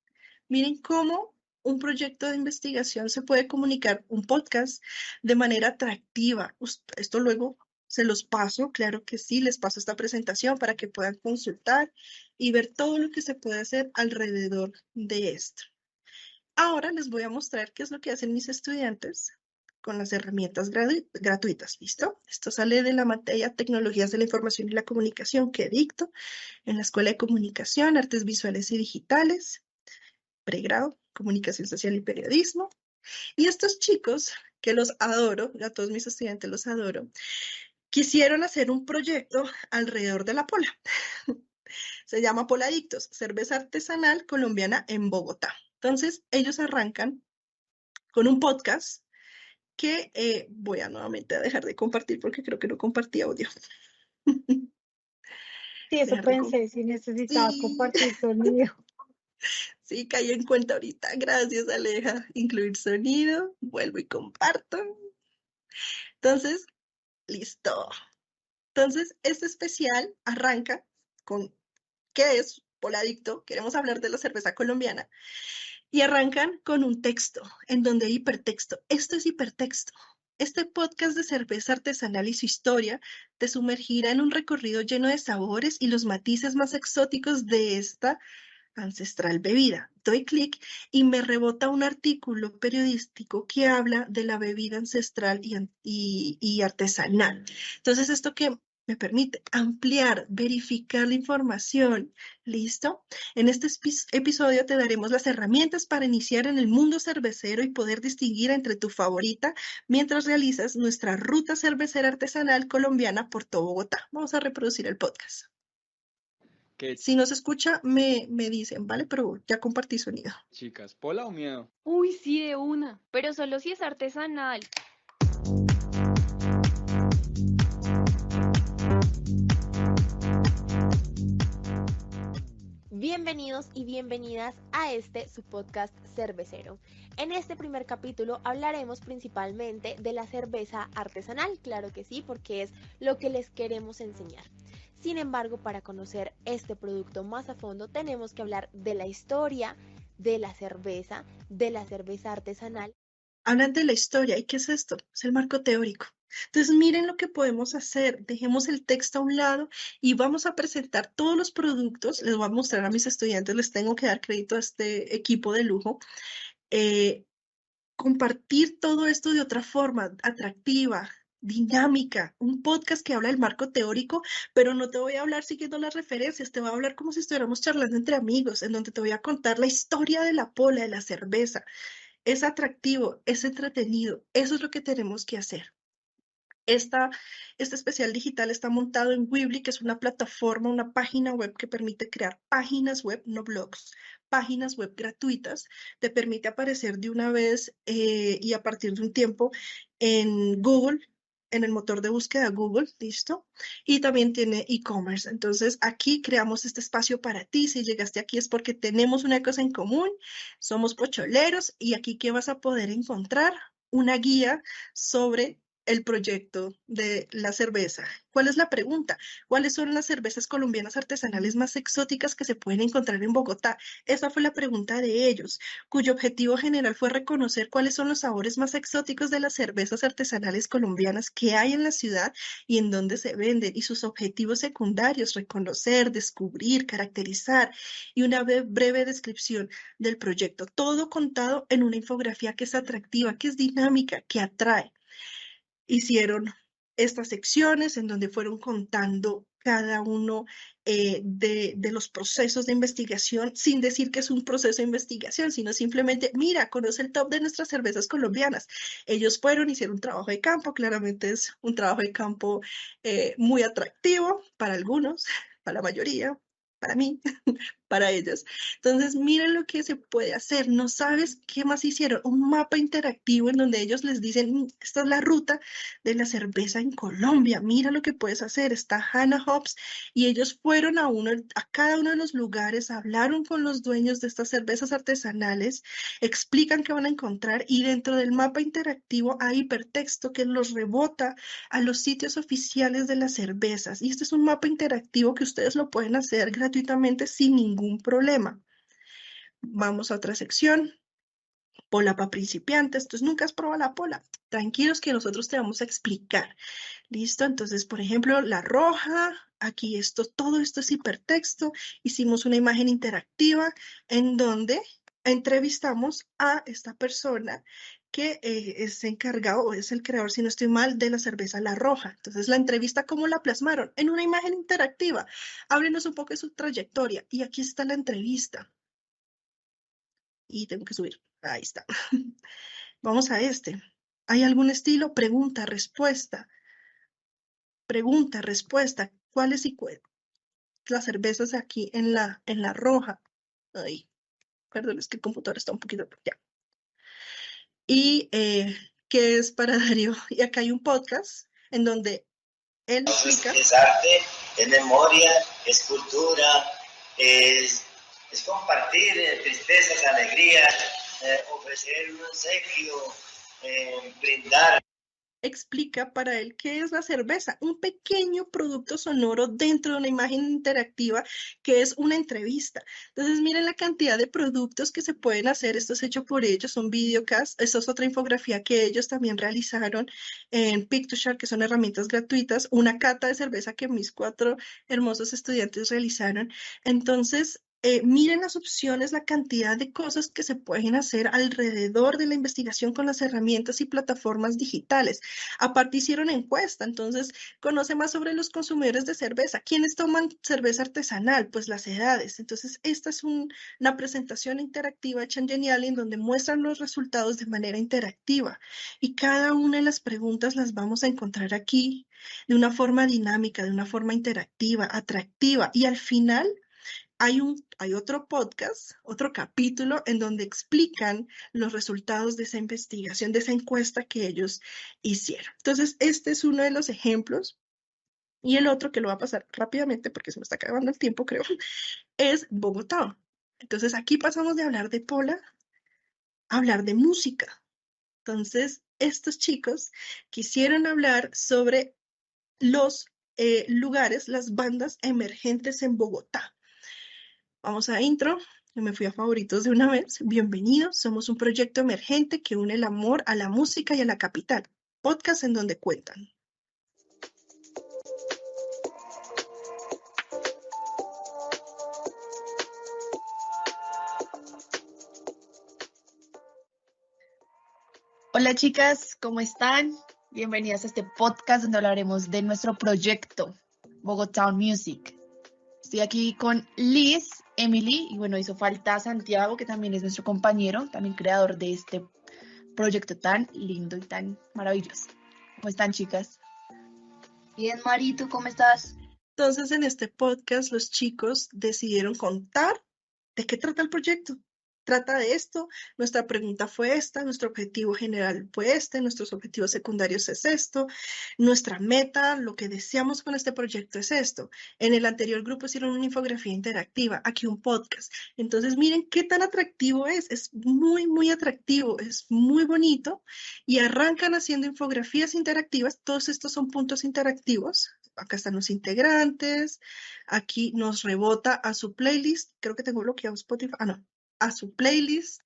miren cómo un proyecto de investigación se puede comunicar, un podcast, de manera atractiva. Esto luego se los paso, claro que sí, les paso esta presentación para que puedan consultar y ver todo lo que se puede hacer alrededor de esto. Ahora les voy a mostrar qué es lo que hacen mis estudiantes con las herramientas gratuitas, ¿listo? Esto sale de la materia Tecnologías de la Información y la Comunicación que dicto en la Escuela de Comunicación, Artes Visuales y Digitales, pregrado, Comunicación Social y Periodismo. Y estos chicos, que los adoro, a todos mis estudiantes los adoro, quisieron hacer un proyecto alrededor de la pola. Se llama Poladictos, cerveza artesanal colombiana en Bogotá. Entonces, ellos arrancan con un podcast que voy a nuevamente a dejar de compartir porque creo que no compartí audio. Sí, eso Dejar de pensé, si necesitabas Sí, compartir sonido. sí, caí en cuenta ahorita. Gracias, Aleja. Incluir sonido, vuelvo y comparto. Entonces, listo. Entonces, este especial arranca con ¿qué es Poladicto? Queremos hablar de la cerveza colombiana. Y arrancan con un texto, en donde hay hipertexto. Esto es hipertexto. Este podcast de cerveza artesanal y su historia te sumergirá en un recorrido lleno de sabores y los matices más exóticos de esta ancestral bebida. Doy clic y me rebota un artículo periodístico que habla de la bebida ancestral y artesanal. Entonces, esto que me permite ampliar, verificar la información. ¿Listo? En este episodio te daremos las herramientas para iniciar en el mundo cervecero y poder distinguir entre tu favorita mientras realizas nuestra ruta cervecera artesanal colombiana por todo Bogotá. Vamos a reproducir el podcast. ¿Qué, Si no se escucha, me dicen, ¿vale? Pero ya compartí sonido. chicas? ¿Pola o miedo? Uy, sí, de una, pero solo si es artesanal. Bienvenidos y bienvenidas a su podcast cervecero. En este primer capítulo hablaremos principalmente de la cerveza artesanal, claro que sí, porque es lo que les queremos enseñar. Sin embargo, para conocer este producto más a fondo, tenemos que hablar de la historia de la cerveza artesanal. Hablan de la historia. ¿Y qué es esto? Es el marco teórico. Entonces, miren lo que podemos hacer. Dejemos el texto a un lado y vamos a presentar todos los productos. Les voy a mostrar a mis estudiantes, les tengo que dar crédito a este equipo de lujo. Eh, Compartir todo esto de otra forma, atractiva, dinámica, un podcast que habla del marco teórico, pero no te voy a hablar siguiendo las referencias, te voy a hablar como si estuviéramos charlando entre amigos, en donde te voy a contar la historia de la pola, de la cerveza. Es atractivo, es entretenido, eso es lo que tenemos que hacer. Esta, este especial digital está montado en Weebly, que es una plataforma, una página web que permite crear páginas web, no blogs, páginas web gratuitas. Te permite aparecer de una vez y a partir de un tiempo en Google, en el motor de búsqueda Google, ¿listo? Y también tiene e-commerce. Entonces, aquí creamos este espacio para ti. Si llegaste aquí es porque tenemos una cosa en común, somos pocholeros y aquí que vas a poder encontrar una guía sobre el proyecto de la cerveza. ¿Cuál es la pregunta? ¿Cuáles son las cervezas colombianas artesanales más exóticas que se pueden encontrar en Bogotá? Esa fue la pregunta de ellos, cuyo objetivo general fue reconocer cuáles son los sabores más exóticos de las cervezas artesanales colombianas que hay en la ciudad y en dónde se venden, y sus objetivos secundarios, reconocer, descubrir, caracterizar y una breve descripción del proyecto. Todo contado en una infografía que es atractiva, que es dinámica, que atrae. Hicieron estas secciones en donde fueron contando cada uno de los procesos de investigación, sin decir que es un proceso de investigación, sino simplemente, mira, conoce el top de nuestras cervezas colombianas. Ellos fueron, hicieron un trabajo de campo, claramente es un trabajo de campo muy atractivo para algunos, para la mayoría, para mí, para ellos. Entonces, miren lo que se puede hacer. No sabes qué más hicieron. Un mapa interactivo en donde ellos les dicen, esta es la ruta de la cerveza en Colombia. Mira lo que puedes hacer. Está Hannah Hobbs y ellos fueron a cada uno de los lugares, hablaron con los dueños de estas cervezas artesanales, explican qué van a encontrar y dentro del mapa interactivo hay hipertexto que los rebota a los sitios oficiales de las cervezas. Y este es un mapa interactivo que ustedes lo pueden hacer gratuitamente sin ningún problema. Vamos a otra sección. Pola para principiantes. Entonces, nunca has probado la pola. Tranquilos que nosotros te vamos a explicar. ¿Listo? Entonces, por ejemplo, la roja. Aquí todo esto es hipertexto. Hicimos una imagen interactiva en donde entrevistamos a esta persona que es encargado o es el creador, si no estoy mal, de la cerveza La Roja. Entonces, la entrevista, ¿cómo la plasmaron? En una imagen interactiva. Háblenos un poco de su trayectoria. Y aquí está la entrevista. Y tengo que subir. Ahí está. Vamos a este. ¿Hay algún estilo? Pregunta, respuesta. Pregunta, respuesta. ¿Cuáles y las cervezas aquí en la roja? Ahí. Perdón, es que el computador está un poquito... Ya. Y ¿qué es para Darío? Y acá hay un podcast en donde él explica... Es arte, es memoria, es cultura, es compartir tristezas, alegrías, ofrecer un obsequio, brindar. Explica para él qué es la cerveza, un pequeño producto sonoro dentro de una imagen interactiva que es una entrevista. Entonces, miren la cantidad de productos que se pueden hacer. Esto es hecho por ellos, son videocasts. Esto es otra infografía que ellos también realizaron en Pictoshare, que son herramientas gratuitas, una cata de cerveza que mis 4 hermosos estudiantes realizaron. Entonces, miren las opciones, la cantidad de cosas que se pueden hacer alrededor de la investigación con las herramientas y plataformas digitales. Aparte hicieron encuesta, entonces conoce más sobre los consumidores de cerveza. ¿Quiénes toman cerveza artesanal? Pues las edades. Entonces esta es una presentación interactiva hecha en Genial en donde muestran los resultados de manera interactiva. Y cada una de las preguntas las vamos a encontrar aquí de una forma dinámica, de una forma interactiva, atractiva. Y al final hay otro podcast, otro capítulo en donde explican los resultados de esa investigación, de esa encuesta que ellos hicieron. Entonces, este es uno de los ejemplos. Y el otro, que lo va a pasar rápidamente porque se me está acabando el tiempo, creo, es Bogotá. Entonces, aquí pasamos de hablar de Pola a hablar de música. Entonces, estos chicos quisieron hablar sobre los lugares, las bandas emergentes en Bogotá. Vamos a intro. Yo me fui a favoritos de una vez. Bienvenidos. Somos un proyecto emergente que une el amor a la música y a la capital. Podcast en donde cuentan. Hola chicas, ¿cómo están? Bienvenidas a este podcast donde hablaremos de nuestro proyecto Bogotá Music. Estoy aquí con Liz, Emily y bueno, hizo falta Santiago, que también es nuestro compañero, también creador de este proyecto tan lindo y tan maravilloso. ¿Cómo están chicas? Bien, Mari, ¿tú cómo estás? Entonces, en este podcast, los chicos decidieron contar de qué trata el proyecto. Trata de esto, nuestra pregunta fue esta, nuestro objetivo general fue este, nuestros objetivos secundarios es esto, nuestra meta, lo que deseamos con este proyecto es esto. En el anterior grupo hicieron una infografía interactiva, aquí un podcast. Entonces miren qué tan atractivo es muy, muy atractivo, es muy bonito y arrancan haciendo infografías interactivas. Todos estos son puntos interactivos. Acá están los integrantes, aquí nos rebota a su playlist, creo que tengo bloqueado Spotify, no, a su playlist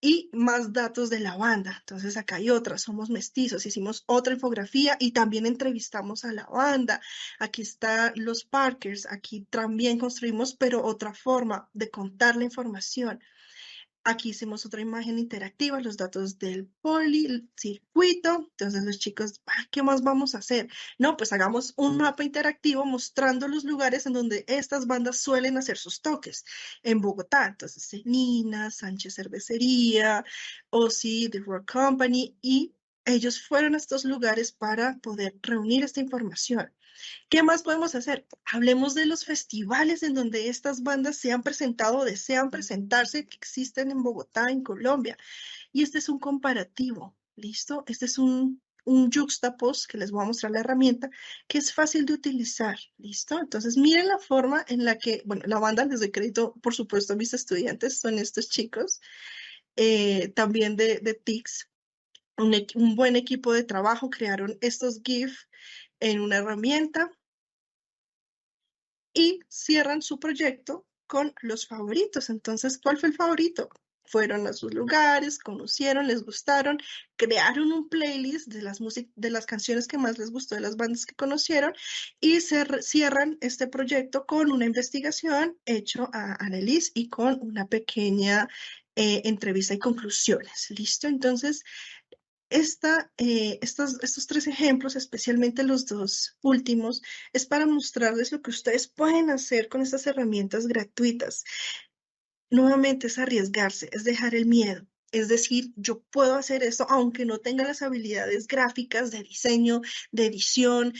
y más datos de la banda. Entonces acá hay otra, somos mestizos, hicimos otra infografía y también entrevistamos a la banda. Aquí están los Parkers, aquí también construimos, pero otra forma de contar la información. Aquí hicimos otra imagen interactiva, los datos del circuito. Entonces los chicos, ¿qué más vamos a hacer? No, pues hagamos un mapa interactivo mostrando los lugares en donde estas bandas suelen hacer sus toques. En Bogotá, entonces Nina, Sánchez Cervecería, Ozzy, The Rock Company, y ellos fueron a estos lugares para poder reunir esta información. ¿Qué más podemos hacer? Hablemos de los festivales en donde estas bandas se han presentado o desean presentarse, que existen en Bogotá, en Colombia. Y este es un comparativo, ¿listo? Este es un juxtapost que les voy a mostrar la herramienta, que es fácil de utilizar, ¿listo? Entonces, miren la forma en la que, bueno, la banda, les doy crédito, por supuesto, a mis estudiantes, son estos chicos, también de TICS, un buen equipo de trabajo, crearon estos GIF en una herramienta y cierran su proyecto con los favoritos. Entonces, ¿cuál fue el favorito? Fueron a sus lugares, conocieron, les gustaron, crearon un playlist de las canciones que más les gustó de las bandas que conocieron y cierran este proyecto con una investigación hecho a Annelies y con una pequeña entrevista y conclusiones. ¿Listo? Entonces, estos 3 ejemplos, especialmente los 2 últimos, es para mostrarles lo que ustedes pueden hacer con estas herramientas gratuitas. Nuevamente es arriesgarse, es dejar el miedo, Es decir, yo puedo hacer esto aunque no tenga las habilidades gráficas de diseño, de edición,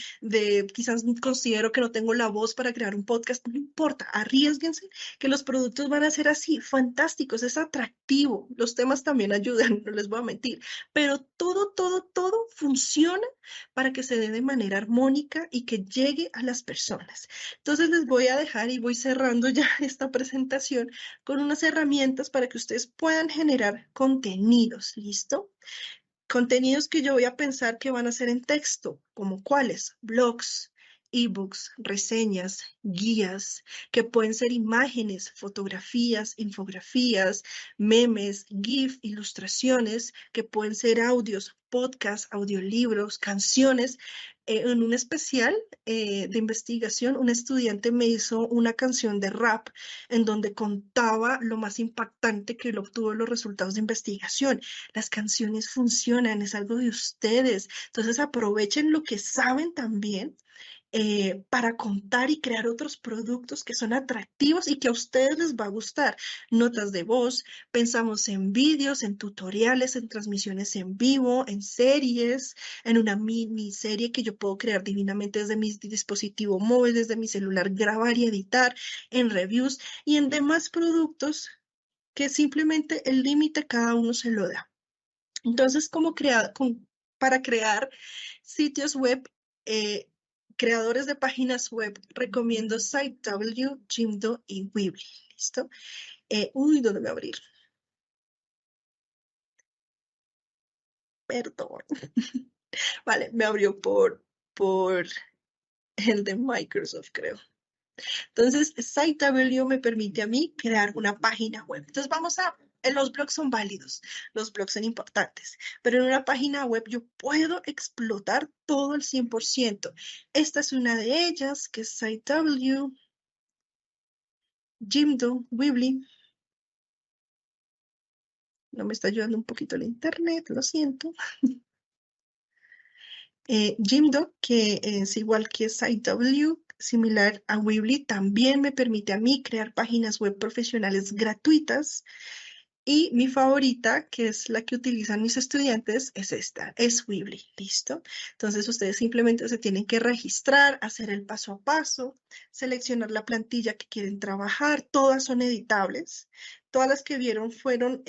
quizás considero que no tengo la voz para crear un podcast, no importa, arriésguense, que los productos van a ser así, fantásticos, es atractivo, los temas también ayudan, no les voy a mentir, pero todo funciona para que se dé de manera armónica y que llegue a las personas. Entonces les voy a dejar y voy cerrando ya esta presentación con unas herramientas para que ustedes puedan generar contenidos, ¿listo? Contenidos que yo voy a pensar que van a ser en texto, como cuáles, blogs, ebooks, reseñas, guías, que pueden ser imágenes, fotografías, infografías, memes, GIF, ilustraciones, que pueden ser audios, podcasts, audiolibros, canciones. En un especial de investigación, un estudiante me hizo una canción de rap en donde contaba lo más impactante que él obtuvo en los resultados de investigación. Las canciones funcionan, es algo de ustedes. Entonces aprovechen lo que saben también para contar y crear otros productos que son atractivos y que a ustedes les va a gustar. Notas de voz, pensamos en vídeos, en tutoriales, en transmisiones en vivo, en series, en una miniserie que yo puedo crear divinamente desde mi dispositivo móvil, desde mi celular, grabar y editar, en reviews y en demás productos que simplemente el límite cada uno se lo da. Entonces, para crear sitios web, creadores de páginas web, recomiendo SiteW, Jimdo y Weebly. ¿Listo? ¿Dónde me abrir? Perdón. Vale, me abrió por el de Microsoft, creo. Entonces, SiteW me permite a mí crear una página web. Entonces, los blogs son válidos, los blogs son importantes, pero en una página web yo puedo explotar todo al 100%. Esta es una de ellas, que es SiteW, Jimdo, Weebly. No me está ayudando un poquito el internet, lo siento. Jimdo, que es igual que SiteW, similar a Weebly, también me permite a mí crear páginas web profesionales gratuitas. Y mi favorita, que es la que utilizan mis estudiantes, es esta, es Weebly, ¿listo? Entonces ustedes simplemente se tienen que registrar, hacer el paso a paso, seleccionar la plantilla que quieren trabajar, todas son editables. Todas las que vieron fueron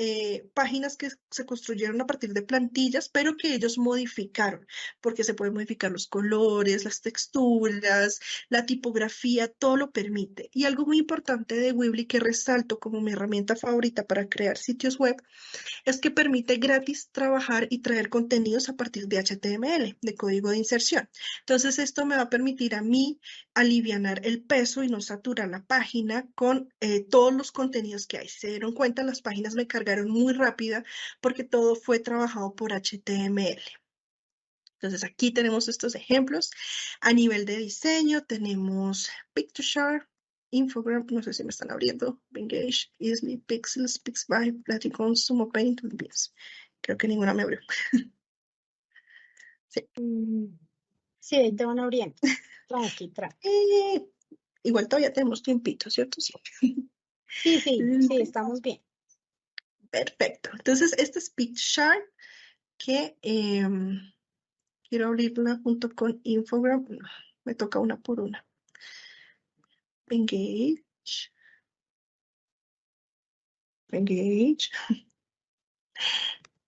páginas que se construyeron a partir de plantillas, pero que ellos modificaron, porque se pueden modificar los colores, las texturas, la tipografía, todo lo permite. Y algo muy importante de Weebly que resalto como mi herramienta favorita para crear sitios web es que permite gratis trabajar y traer contenidos a partir de HTML, de código de inserción. Entonces esto me va a permitir a mí alivianar el peso y no saturar la página con todos los contenidos que hay. Si se dieron cuenta, las páginas me cargaron muy rápida porque todo fue trabajado por HTML. Entonces aquí tenemos estos ejemplos. A nivel de diseño tenemos Pictoshare, Infogram, no sé si me están abriendo, Engage, Easily, Pixels, Pixby, Platicon, Sumo Paint, Beams. Creo que ninguna me abrió. Sí. Sí, ahí te van abriendo. Tranqui. Igual todavía tenemos tiempito, ¿cierto? Sí. Sí, estamos bien. Perfecto. Entonces, este es Pictoshare que quiero abrirla junto con Infogram. No, me toca una por una. Engage.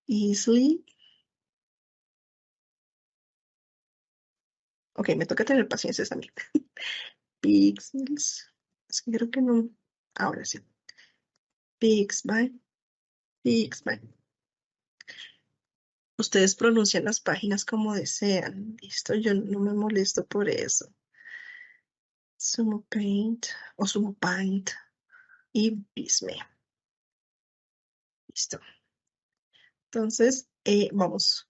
Easily. Ok, me toca tener paciencia también. Pixels. Es que creo que no. Ahora sí. Pixby. Ustedes pronuncian las páginas como desean. Listo, yo no me molesto por eso. Sumo Paint o Sumo Paint y Visme. Listo. Entonces, vamos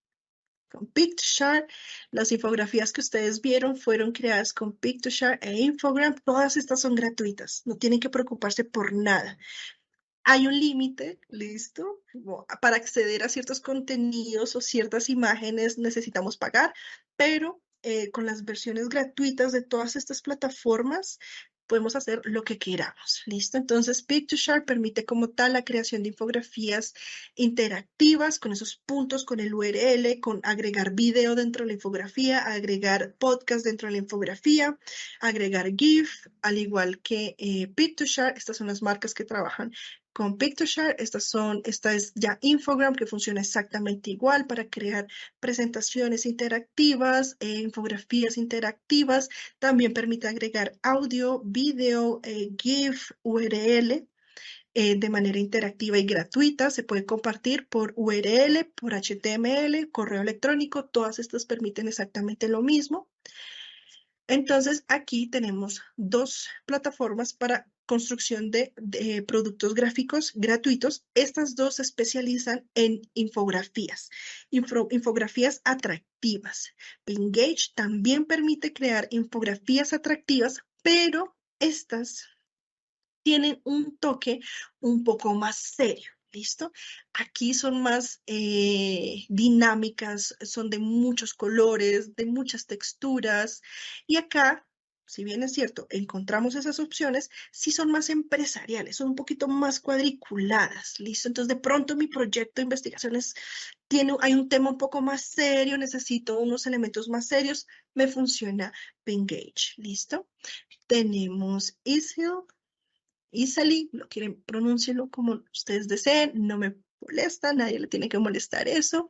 con Pictoshare. Las infografías que ustedes vieron fueron creadas con Pictoshare e Infogram. Todas estas son gratuitas. No tienen que preocuparse por nada. Hay un límite, listo. Para acceder a ciertos contenidos o ciertas imágenes necesitamos pagar, pero con las versiones gratuitas de todas estas plataformas podemos hacer lo que queramos, ¿listo? Entonces, Pictoshare permite como tal la creación de infografías interactivas con esos puntos, con el URL, con agregar video dentro de la infografía, agregar podcast dentro de la infografía, agregar GIF, al igual que Pictoshare. Estas son las marcas que trabajan con Pictoshare. Esta es ya Infogram, que funciona exactamente igual para crear presentaciones interactivas, infografías interactivas. También permite agregar audio, video, GIF, URL. De manera interactiva y gratuita. Se puede compartir por URL, por HTML, correo electrónico. Todas estas permiten exactamente lo mismo. Entonces, aquí tenemos dos plataformas para construcción de productos gráficos gratuitos. Estas dos se especializan en infografías, infografías atractivas. Engage también permite crear infografías atractivas, pero estas tienen un toque un poco más serio. ¿Listo? Aquí son más dinámicas, son de muchos colores, de muchas texturas. Y acá, si bien es cierto, encontramos esas opciones, sí son más empresariales, son un poquito más cuadriculadas. ¿Listo? Entonces, de pronto mi proyecto de investigación hay un tema un poco más serio, necesito unos elementos más serios, me funciona Pengage. ¿Listo? Tenemos Easily, lo quieren, pronúncielo como ustedes deseen, no me molesta, nadie le tiene que molestar eso.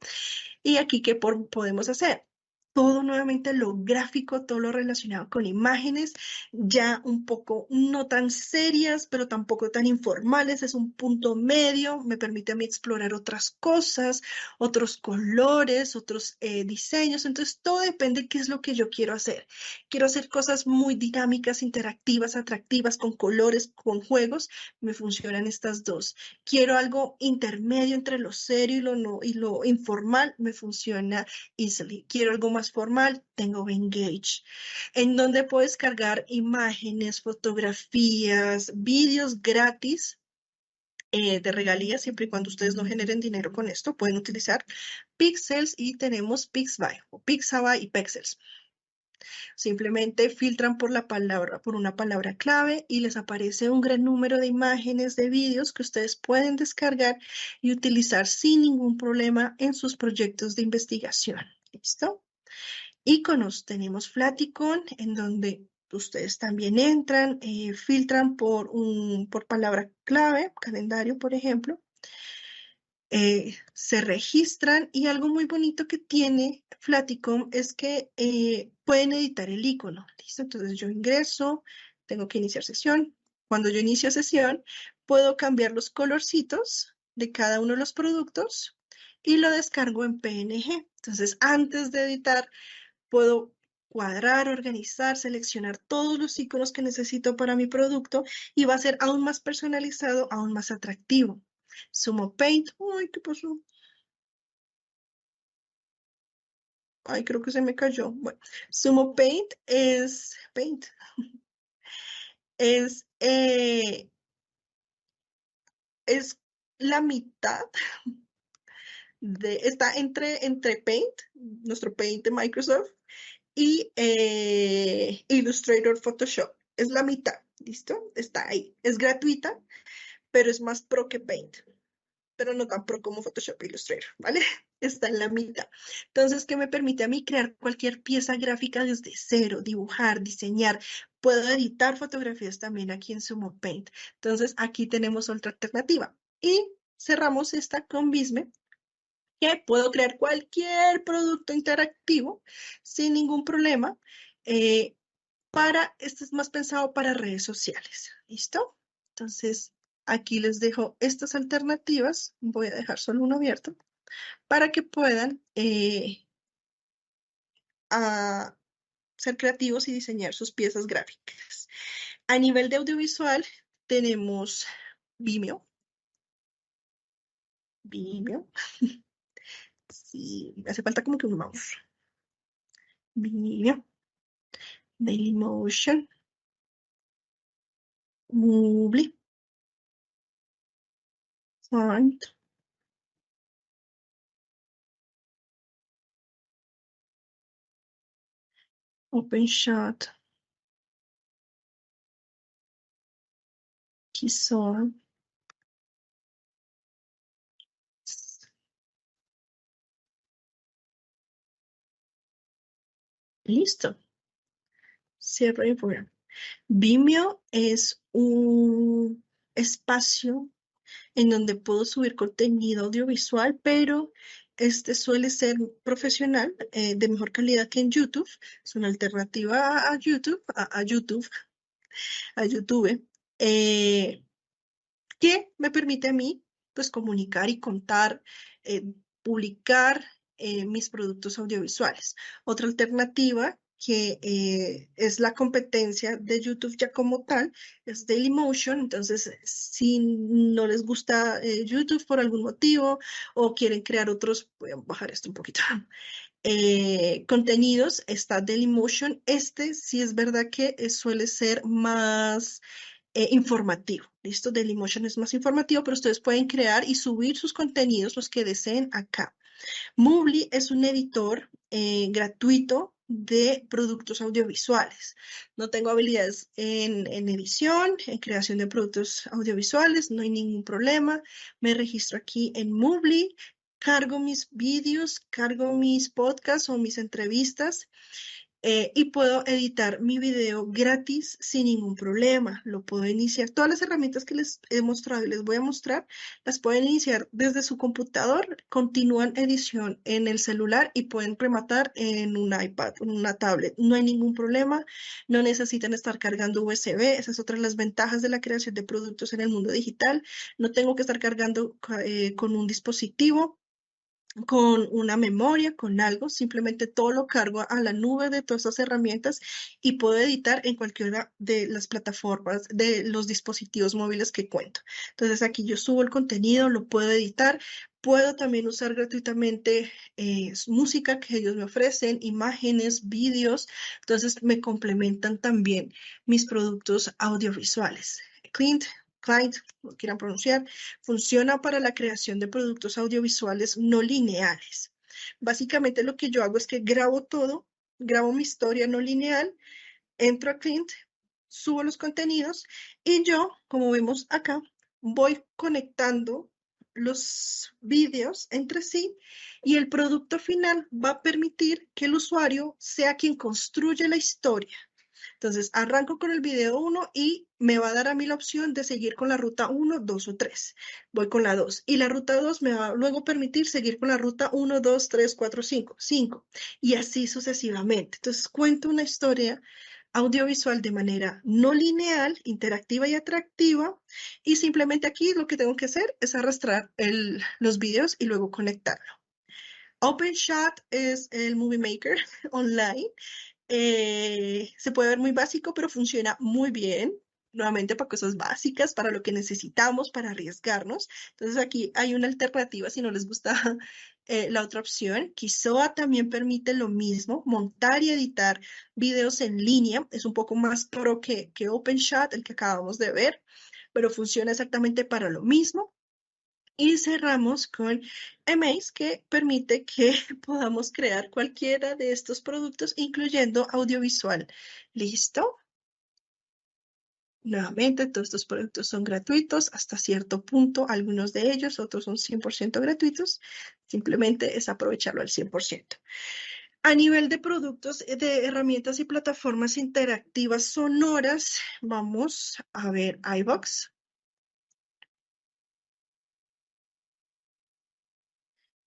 Y aquí, ¿qué podemos hacer? Todo nuevamente lo gráfico, todo lo relacionado con imágenes, ya un poco no tan serias, pero tampoco tan informales, es un punto medio, me permite a mí explorar otras cosas, otros colores, otros diseños, entonces todo depende de qué es lo que yo quiero hacer. Quiero hacer cosas muy dinámicas, interactivas, atractivas, con colores, con juegos, me funcionan estas dos. Quiero algo intermedio entre lo serio y lo informal, me funciona Easily. Quiero algo más formal, tengo Engage, en donde puedo descargar imágenes, fotografías, vídeos gratis de regalías, siempre y cuando ustedes no generen dinero con esto, pueden utilizar Pixels y tenemos Pixabay, o Pixabay y Pexels. Simplemente filtran por una palabra clave y les aparece un gran número de imágenes, de vídeos que ustedes pueden descargar y utilizar sin ningún problema en sus proyectos de investigación. ¿Listo? Iconos, tenemos Flaticon, en donde ustedes también entran, filtran por palabra clave, calendario, por ejemplo. Se registran y algo muy bonito que tiene Flaticom es que pueden editar el icono. ¿Listo? Entonces yo ingreso, tengo que iniciar sesión. Cuando yo inicio sesión, puedo cambiar los colorcitos de cada uno de los productos y lo descargo en PNG. Entonces, antes de editar, puedo cuadrar, organizar, seleccionar todos los iconos que necesito para mi producto y va a ser aún más personalizado, aún más atractivo. Sumo Paint. Ay, ¿qué pasó? Ay, creo que se me cayó. Bueno, Sumo Paint es es, es la mitad está entre Paint, nuestro Paint de Microsoft, y Illustrator Photoshop. Es la mitad, ¿listo? Está ahí. Es gratuita, pero es más pro que Paint. Pero no tan pro como Photoshop e Illustrator, ¿vale? Está en la mitad. Entonces, ¿qué me permite a mí crear cualquier pieza gráfica desde cero, dibujar, diseñar? Puedo editar fotografías también aquí en Sumo Paint. Entonces, aquí tenemos otra alternativa. Y cerramos esta con Visme, que puedo crear cualquier producto interactivo sin ningún problema. Este es más pensado para redes sociales. ¿Listo? Entonces, aquí les dejo estas alternativas. Voy a dejar solo uno abierto para que puedan ser creativos y diseñar sus piezas gráficas. A nivel de audiovisual, tenemos Vimeo. Vimeo. Sí, me hace falta como que un mouse. Vimeo. Dailymotion. Moodle. Font. OpenShot. Kisoa. Listo. Cierro el programa. Vimeo es un espacio en donde puedo subir contenido audiovisual, pero este suele ser profesional, de mejor calidad que en YouTube. Es una alternativa a YouTube, a YouTube, que me permite a mí, pues, comunicar y contar, publicar mis productos audiovisuales. Otra alternativa que es la competencia de YouTube ya como tal, es Dailymotion. Entonces, si no les gusta YouTube por algún motivo o quieren crear otros, voy a bajar esto un poquito, contenidos, está Dailymotion. Este sí es verdad que suele ser más informativo. ¿Listo? Dailymotion es más informativo, pero ustedes pueden crear y subir sus contenidos, los que deseen, acá. Moovly es un editor gratuito de productos audiovisuales. No tengo habilidades en edición, en creación de productos audiovisuales, no hay ningún problema. Me registro aquí en Moovly, cargo mis vídeos, cargo mis podcasts o mis entrevistas, y puedo editar mi video gratis sin ningún problema. Lo puedo iniciar. Todas las herramientas que les he mostrado y les voy a mostrar, las pueden iniciar desde su computador, continúan edición en el celular y pueden rematar en un iPad, en una tablet. No hay ningún problema. No necesitan estar cargando USB. Esa es otra de las ventajas de la creación de productos en el mundo digital. No tengo que estar cargando con un dispositivo, con una memoria, con algo. Simplemente todo lo cargo a la nube de todas esas herramientas y puedo editar en cualquiera de las plataformas de los dispositivos móviles que cuento. Entonces aquí yo subo el contenido, lo puedo editar. Puedo también usar gratuitamente música que ellos me ofrecen, imágenes, vídeos. Entonces me complementan también mis productos audiovisuales. Client, lo quieran pronunciar, funciona para la creación de productos audiovisuales no lineales. Básicamente lo que yo hago es que grabo todo, grabo mi historia no lineal, entro a Clint, subo los contenidos y yo, como vemos acá, voy conectando los vídeos entre sí y el producto final va a permitir que el usuario sea quien construye la historia. Entonces, arranco con el video 1 y me va a dar a mí la opción de seguir con la ruta 1, 2 o 3. Voy con la 2. Y la ruta 2 me va a luego permitir seguir con la ruta 1, 2, 3, 4, 5. 5. Y así sucesivamente. Entonces, cuento una historia audiovisual de manera no lineal, interactiva y atractiva. Y simplemente aquí lo que tengo que hacer es arrastrar los videos y luego conectarlo. OpenShot es el Movie Maker online. Se puede ver muy básico, pero funciona muy bien. Nuevamente para cosas básicas, para lo que necesitamos, para arriesgarnos. Entonces aquí hay una alternativa si no les gusta la otra opción. Kisoa también permite lo mismo, montar y editar videos en línea. Es un poco más pro que OpenShot, el que acabamos de ver, pero funciona exactamente para lo mismo. Y cerramos con Emaze, que permite que podamos crear cualquiera de estos productos, incluyendo audiovisual. ¿Listo? Nuevamente, todos estos productos son gratuitos hasta cierto punto, algunos de ellos, otros son 100% gratuitos. Simplemente es aprovecharlo al 100%. A nivel de productos, de herramientas y plataformas interactivas sonoras, vamos a ver iVoox.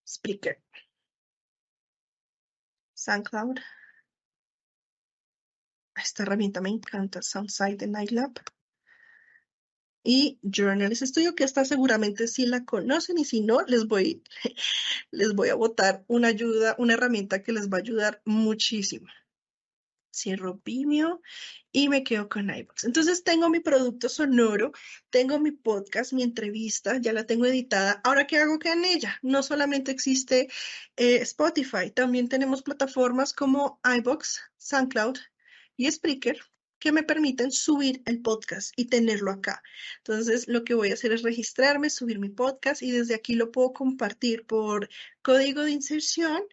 Spreaker, SoundCloud. Esta herramienta me encanta, Soundside de Nightlab. Y Journalist Studio, que esta seguramente sí la conocen, y si no, les voy a botar una herramienta que les va a ayudar muchísimo. Cierro Vimeo y me quedo con iVoox. Entonces tengo mi producto sonoro, tengo mi podcast, mi entrevista, ya la tengo editada. Ahora, ¿qué hago con ella? No solamente existe Spotify, también tenemos plataformas como iVoox, SoundCloud y Spreaker, que me permiten subir el podcast y tenerlo acá. Entonces, lo que voy a hacer es registrarme, subir mi podcast y desde aquí lo puedo compartir por código de inserción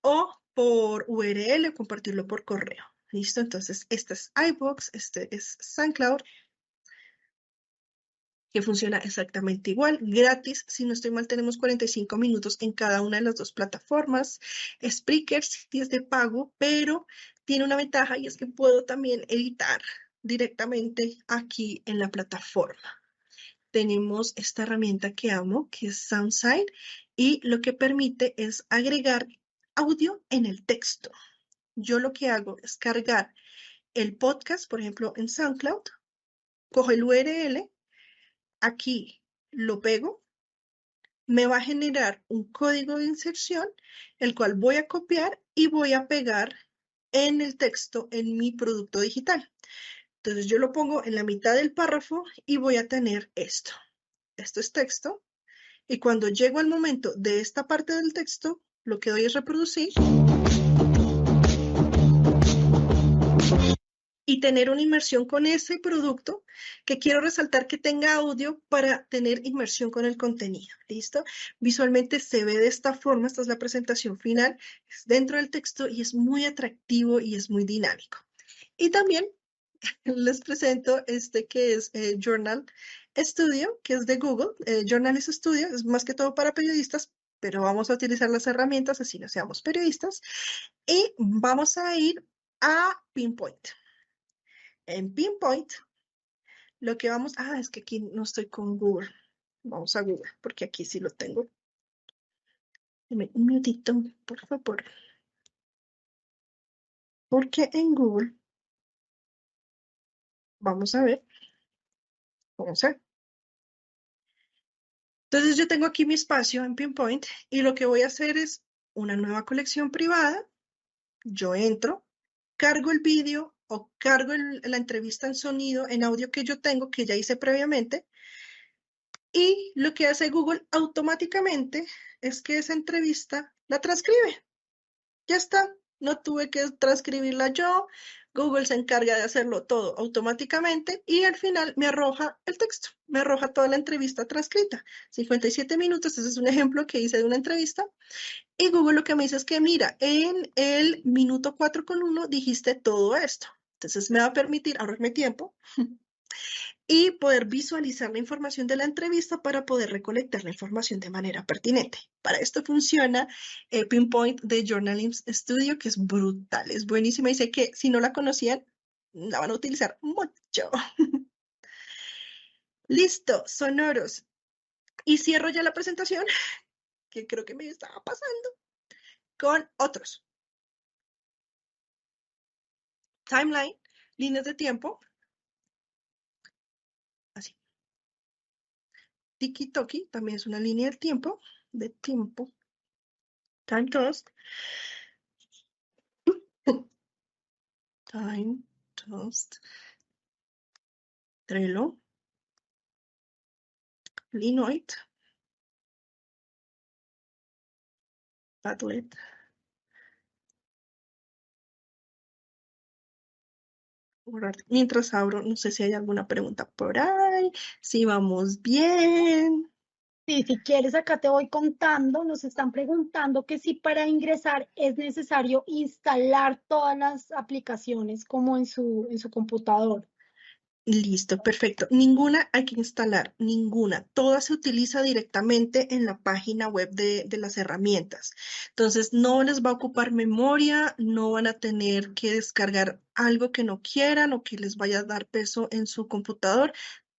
o por URL o compartirlo por correo. ¿Listo? Entonces, este es iVoox, este es SoundCloud. que funciona exactamente igual, gratis. Si no estoy mal, tenemos 45 minutos en cada una de las dos plataformas. Spreaker sí es de pago, pero tiene una ventaja y es que puedo también editar directamente aquí en la plataforma. Tenemos esta herramienta que amo, que es SoundSide, y lo que permite es agregar audio en el texto. Yo lo que hago es cargar el podcast, por ejemplo, en SoundCloud, cojo el URL, aquí lo pego, me va a generar un código de inserción, el cual voy a copiar y voy a pegar en el texto en mi producto digital. Entonces yo lo pongo en la mitad del párrafo y voy a tener esto. Esto es texto. Y cuando llego al momento de esta parte del texto, lo que doy es reproducir y tener una inmersión con ese producto, que quiero resaltar que tenga audio para tener inmersión con el contenido. ¿Listo? Visualmente se ve de esta forma. Esta es la presentación final. Es dentro del texto y es muy atractivo y es muy dinámico. Y también les presento este que es Journal Studio, que es de Google. Journal Studio es más que todo para periodistas, pero vamos a utilizar las herramientas así no seamos periodistas. Y vamos a ir a Pinpoint. En Pinpoint, lo que vamos... es que aquí no estoy con Google. Vamos a Google, porque aquí sí lo tengo. Deme un minutito, por favor. Porque en Google, vamos a ver. Vamos a ver. Entonces yo tengo aquí mi espacio en Pinpoint y lo que voy a hacer es una nueva colección privada. Yo entro, cargo el vídeo o cargo la entrevista en sonido, en audio que yo tengo, que ya hice previamente. Y lo que hace Google automáticamente es que esa entrevista la transcribe. Ya está, no tuve que transcribirla yo. Google se encarga de hacerlo todo automáticamente y al final me arroja el texto, me arroja toda la entrevista transcrita. 57 minutos, ese es un ejemplo que hice de una entrevista. Y Google lo que me dice es que, mira, en el minuto 4:1 dijiste todo esto. Entonces me va a permitir ahorrarme tiempo y poder visualizar la información de la entrevista para poder recolectar la información de manera pertinente. Para esto funciona Pinpoint de Journalism Studio, que es brutal, es buenísima y sé que si no la conocían, la van a utilizar mucho. Listo, sonoros. Y cierro ya la presentación, que creo que me estaba pasando, con otros. Timeline, líneas de tiempo. Así. Tiki-toki también es una línea de tiempo. Time toast. Time toast. Trello. Linoit. Padlet. Mientras abro, no sé si hay alguna pregunta por ahí, si vamos bien. Sí, si quieres, acá te voy contando, nos están preguntando que si para ingresar es necesario instalar todas las aplicaciones como en su computador. Listo, perfecto. Ninguna hay que instalar, ninguna. Toda se utiliza directamente en la página web de las herramientas. Entonces, no les va a ocupar memoria, no van a tener que descargar algo que no quieran o que les vaya a dar peso en su computador.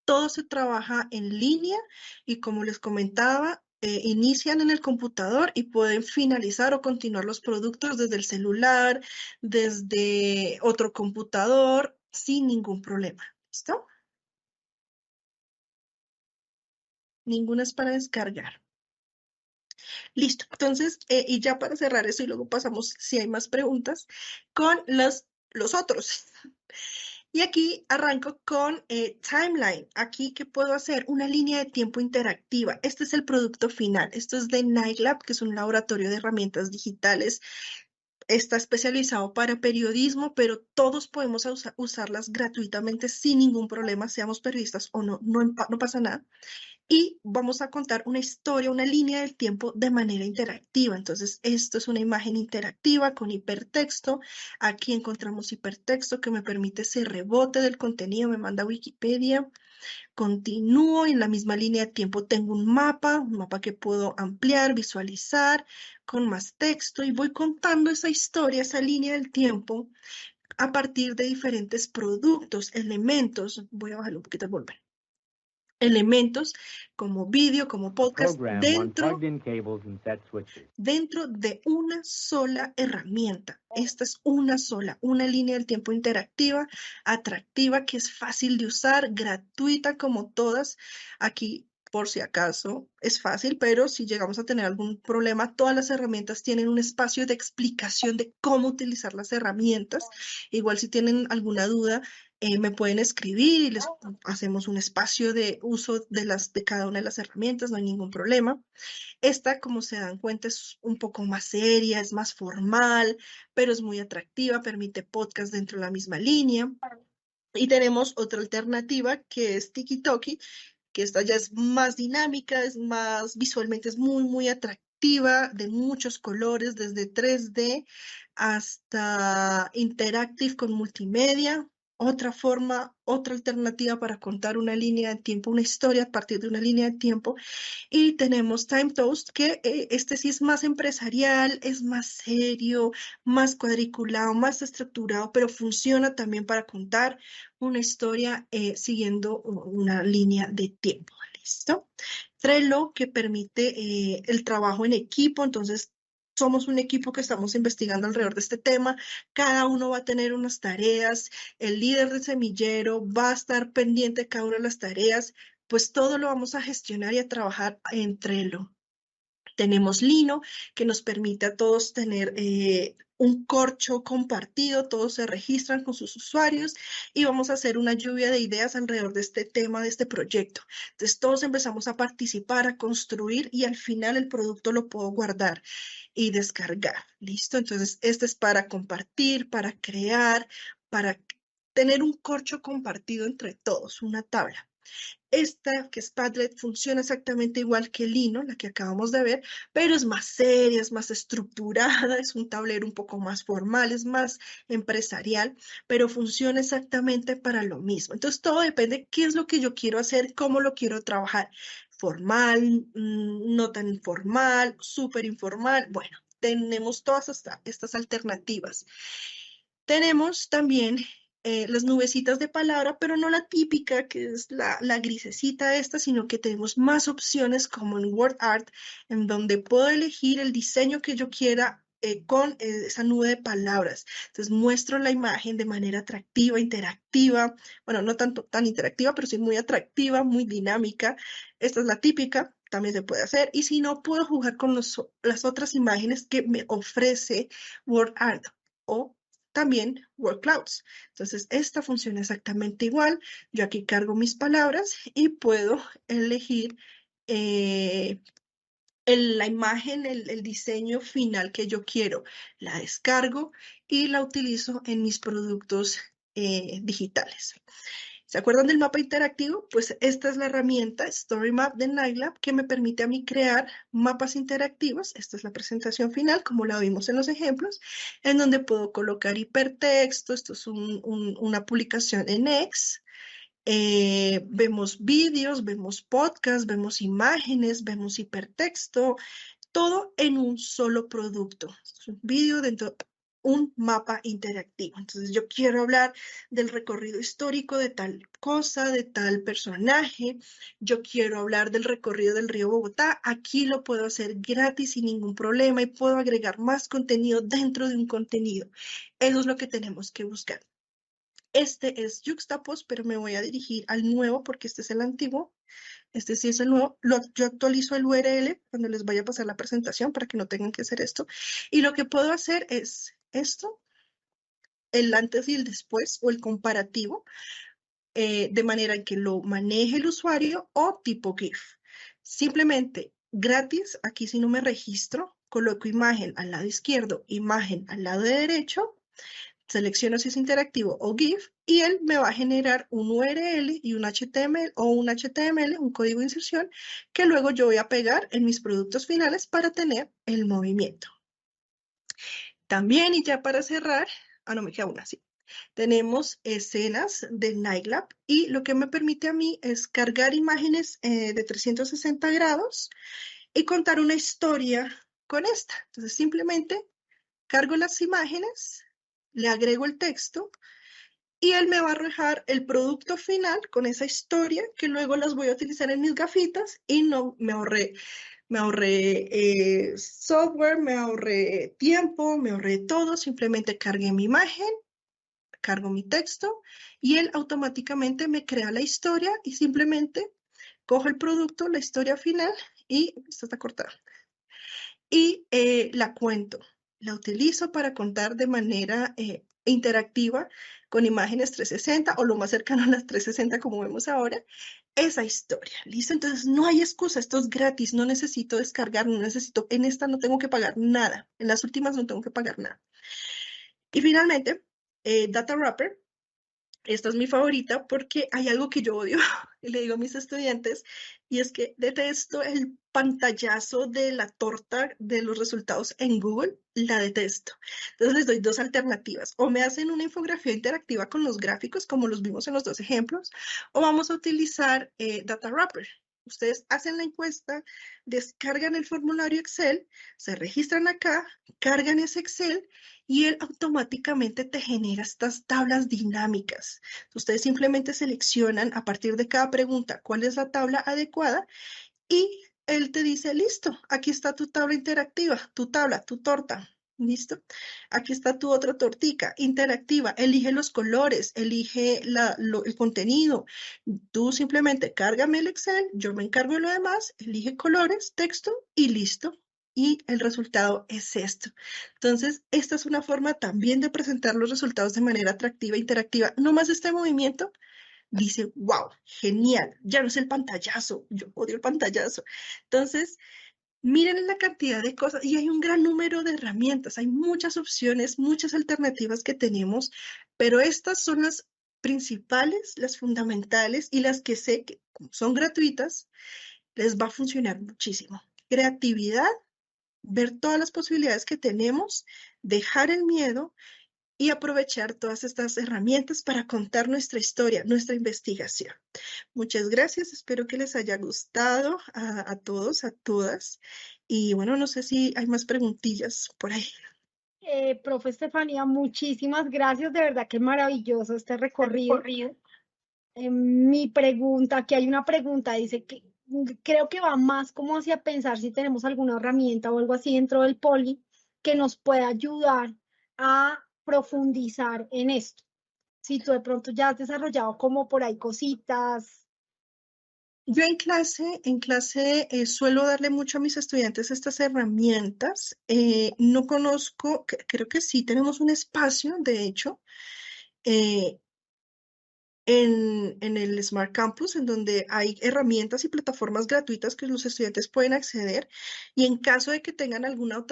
Todo se trabaja en línea y como les comentaba, inician en el computador y pueden finalizar o continuar los productos desde el celular, desde otro computador, sin ningún problema. ¿Listo? Ninguna es para descargar. Listo. Entonces, y ya para cerrar eso y luego pasamos, si hay más preguntas, con los otros. Y aquí arranco con Timeline. Aquí, ¿qué puedo hacer? Una línea de tiempo interactiva. Este es el producto final. Esto es de Nightlab, que es un laboratorio de herramientas digitales. Está especializado para periodismo, pero todos podemos usarlas gratuitamente sin ningún problema, seamos periodistas o no, no pasa nada. Y vamos a contar una historia, una línea del tiempo de manera interactiva. Entonces, esto es una imagen interactiva con hipertexto. Aquí encontramos hipertexto que me permite ese rebote del contenido, me manda a Wikipedia. Continúo en la misma línea de tiempo, tengo un mapa que puedo ampliar, visualizar con más texto y voy contando esa historia, esa línea del tiempo a partir de diferentes productos, elementos. Voy a bajar un poquito el volumen. Elementos como vídeo, como podcast, dentro de una sola herramienta. Esta es una línea del tiempo interactiva, atractiva, que es fácil de usar, gratuita como todas. Aquí, por si acaso, es fácil, pero si llegamos a tener algún problema, todas las herramientas tienen un espacio de explicación de cómo utilizar las herramientas. Igual si tienen alguna duda, me pueden escribir y les hacemos un espacio de uso de cada una de las herramientas, no hay ningún problema. Esta, como se dan cuenta, es un poco más seria, es más formal, pero es muy atractiva, permite podcast dentro de la misma línea. Y tenemos otra alternativa que es TikTok, que esta ya es más dinámica, es más visualmente, es muy atractiva, de muchos colores, desde 3D hasta interactive con multimedia. Otra forma, otra alternativa para contar una línea de tiempo, una historia a partir de una línea de tiempo. Y tenemos Time Toast, que este sí es más empresarial, es más serio, más cuadriculado, más estructurado, pero funciona también para contar una historia siguiendo una línea de tiempo. ¿Listo? Trello, que permite el trabajo en equipo, entonces somos un equipo que estamos investigando alrededor de este tema, cada uno va a tener unas tareas, el líder de semillero va a estar pendiente de cada una de las tareas, pues todo lo vamos a gestionar y a trabajar en Trello. Tenemos Lino, que nos permite a todos tener un corcho compartido, todos se registran con sus usuarios y vamos a hacer una lluvia de ideas alrededor de este tema, de este proyecto. Entonces todos empezamos a participar, a construir y al final el producto lo puedo guardar y descargar. ¿Listo? Entonces este es para compartir, para crear, para tener un corcho compartido entre todos, una tabla. Esta, que es Padlet, funciona exactamente igual que Lino, la que acabamos de ver, pero es más seria, es más estructurada, es un tablero un poco más formal, es más empresarial, pero funciona exactamente para lo mismo. Entonces, todo depende de qué es lo que yo quiero hacer, cómo lo quiero trabajar. Formal, no tan informal, súper informal. Bueno, tenemos todas estas alternativas. Tenemos también las nubecitas de palabra, pero no la típica, que es la grisecita esta, sino que tenemos más opciones como en WordArt, en donde puedo elegir el diseño que yo quiera con esa nube de palabras. Entonces muestro la imagen de manera atractiva, interactiva, bueno, no tanto tan interactiva, pero sí muy atractiva, muy dinámica. Esta es la típica, también se puede hacer, y si no, puedo jugar con las otras imágenes que me ofrece WordArt o también word clouds. Entonces, esta funciona exactamente igual. Yo aquí cargo mis palabras y puedo elegir la imagen, el diseño final que yo quiero. La descargo y la utilizo en mis productos digitales. ¿Se acuerdan del mapa interactivo? Pues esta es la herramienta Story Map de Nightlab que me permite a mí crear mapas interactivos. Esta es la presentación final, como la vimos en los ejemplos, en donde puedo colocar hipertexto. Esto es una publicación en X. Vemos vídeos, vemos podcasts, vemos imágenes, vemos hipertexto, todo en un solo producto. Es un vídeo dentro un mapa interactivo. Entonces yo quiero hablar del recorrido histórico de tal cosa, de tal personaje. Yo quiero hablar del recorrido del río Bogotá. Aquí lo puedo hacer gratis sin ningún problema y puedo agregar más contenido dentro de un contenido. Eso es lo que tenemos que buscar. Este es Juxtapost, pero me voy a dirigir al nuevo porque este es el antiguo. Este sí es el nuevo. Yo actualizo el URL cuando les vaya a pasar la presentación para que no tengan que hacer esto. Y lo que puedo hacer es esto, el antes y el después o el comparativo, de manera que lo maneje el usuario o tipo GIF. Simplemente gratis, aquí si no me registro, coloco imagen al lado izquierdo, imagen al lado derecho, selecciono si es interactivo o GIF y él me va a generar un URL y un HTML o un HTML, un código de inserción, que luego yo voy a pegar en mis productos finales para tener el movimiento. También, y ya para cerrar, no me queda una, sí. tenemos escenas de Nightlab y lo que me permite a mí es cargar imágenes de 360 grados y contar una historia con esta. Entonces simplemente cargo las imágenes, le agrego el texto y él me va a arrojar el producto final con esa historia que luego las voy a utilizar en mis gafitas y no me ahorré software, me ahorré tiempo, me ahorré todo, simplemente cargué mi imagen, cargo mi texto y él automáticamente me crea la historia y simplemente cojo el producto, la historia final y esta está cortada y la cuento. La utilizo para contar de manera interactiva con imágenes 360 o lo más cercano a las 360 como vemos ahora, esa historia. ¿Listo? Entonces no hay excusa, esto es gratis, no necesito descargar, no necesito, en esta no tengo que pagar nada, en las últimas no tengo que pagar nada. Y finalmente, Data Wrapper. Esta es mi favorita porque hay algo que yo odio y le digo a mis estudiantes y es que detesto el pantallazo de la torta de los resultados en Google, la detesto. Entonces les doy dos alternativas, o me hacen una infografía interactiva con los gráficos como los vimos en los dos ejemplos, o vamos a utilizar Data Wrapper. Ustedes hacen la encuesta, descargan el formulario Excel, se registran acá, cargan ese Excel y él automáticamente te genera estas tablas dinámicas. Ustedes simplemente seleccionan a partir de cada pregunta cuál es la tabla adecuada y él te dice, listo, aquí está tu tabla interactiva, tu tabla, tu torta. ¿Listo? Aquí está tu otra tortica interactiva. Elige los colores, elige el contenido. Tú simplemente cárgame el Excel, yo me encargo de lo demás, elige colores, texto y listo. Y el resultado es esto. Entonces, esta es una forma también de presentar los resultados de manera atractiva, interactiva. No más este movimiento dice, wow, genial, ya no es el pantallazo, yo odio el pantallazo. Entonces, miren la cantidad de cosas y hay un gran número de herramientas, hay muchas opciones, muchas alternativas que tenemos, pero estas son las principales, las fundamentales y las que sé que como son gratuitas, les va a funcionar muchísimo. Creatividad, ver todas las posibilidades que tenemos, dejar el miedo y aprovechar todas estas herramientas para contar nuestra historia, nuestra investigación. Muchas gracias, espero que les haya gustado a todos, a todas. Y bueno, no sé si hay más preguntillas por ahí. Profe Estefanía, muchísimas gracias, de verdad que maravilloso este recorrido. Mi pregunta, aquí hay una pregunta, dice que creo que va más como hacia pensar si tenemos alguna herramienta o algo así dentro del poli que nos pueda ayudar a profundizar en esto. Si tú de pronto ya has desarrollado como por ahí cositas. Yo en clase suelo darle mucho a mis estudiantes estas herramientas. No conozco, creo que sí tenemos un espacio, de hecho, eh, en el Smart Campus, en donde hay herramientas y plataformas gratuitas que los estudiantes pueden acceder. Y en caso de que tengan alguna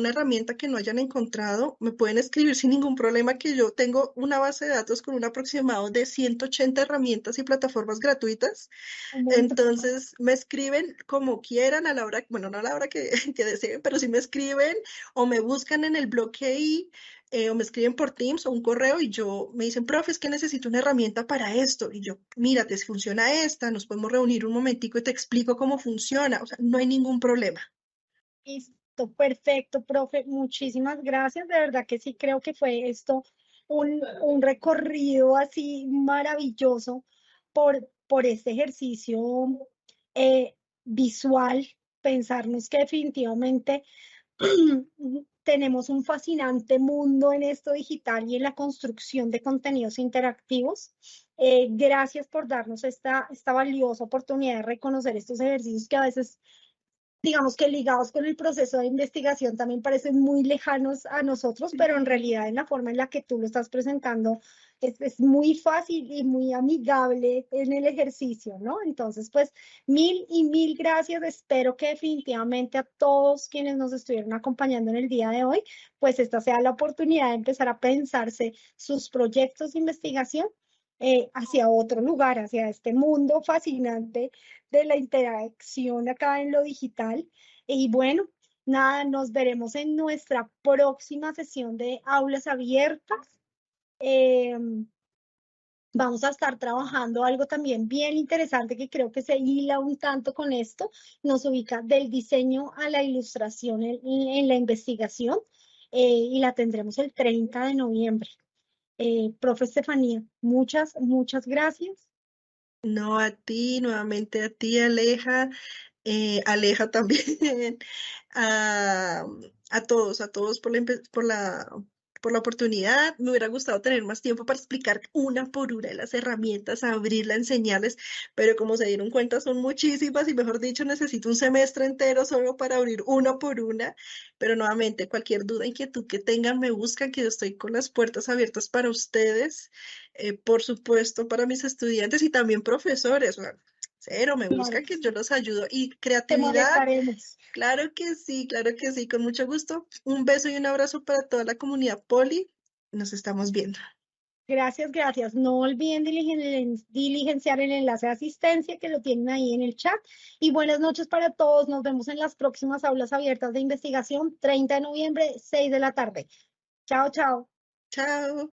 herramienta que no hayan encontrado, me pueden escribir sin ningún problema que yo tengo una base de datos con un aproximado de 180 herramientas y plataformas gratuitas. Entonces me escriben como quieran a la hora, bueno, no a la hora que, que deseen, pero sí me escriben o me buscan en el blog que hay o me escriben por Teams o un correo y yo me dicen, profe, es que necesito una herramienta para esto. Y yo, mira, te funciona esta, nos podemos reunir un momentico y te explico cómo funciona. O sea, no hay ningún problema. Listo, perfecto, profe. Muchísimas gracias. De verdad que sí creo que fue esto un recorrido así maravilloso por este ejercicio visual. Pensarnos que definitivamente tenemos un fascinante mundo en esto digital y en la construcción de contenidos interactivos. Gracias por darnos esta valiosa oportunidad de reconocer estos ejercicios que a veces, digamos que ligados con el proceso de investigación también parecen muy lejanos a nosotros, pero en realidad en la forma en la que tú lo estás presentando es muy fácil y muy amigable en el ejercicio, ¿no? Entonces, pues mil y mil gracias. Espero que definitivamente a todos quienes nos estuvieron acompañando en el día de hoy, pues esta sea la oportunidad de empezar a pensarse sus proyectos de investigación hacia otro lugar, hacia este mundo fascinante de la interacción acá en lo digital. Y bueno, nada, nos veremos en nuestra próxima sesión de aulas abiertas. Vamos a estar trabajando algo también bien interesante que creo que se hila un tanto con esto. Nos ubica del diseño a la ilustración en la investigación y la tendremos el 30 de noviembre. Profe Estefanía, muchas gracias. No, a ti, nuevamente a ti, Aleja, Aleja también, a, a todos por la oportunidad. Me hubiera gustado tener más tiempo para explicar una por una de las herramientas, abrirla, enseñarles, pero como se dieron cuenta son muchísimas y mejor dicho, necesito un semestre entero solo para abrir una por una. Pero nuevamente, cualquier duda, inquietud que tengan, me buscan, que yo estoy con las puertas abiertas para ustedes, por supuesto, para mis estudiantes y también profesores. O sea, cero, me Claro buscan que que yo sí. los ayudo. Y Te creatividad, molestaremos. claro que sí, con mucho gusto. Un beso y un abrazo para toda la comunidad Poli. Nos estamos viendo. Gracias. No olviden diligenciar el enlace de asistencia que lo tienen ahí en el chat. Y buenas noches para todos. Nos vemos en las próximas aulas abiertas de investigación, 30 de noviembre, 6 de la tarde. Chao. Chao.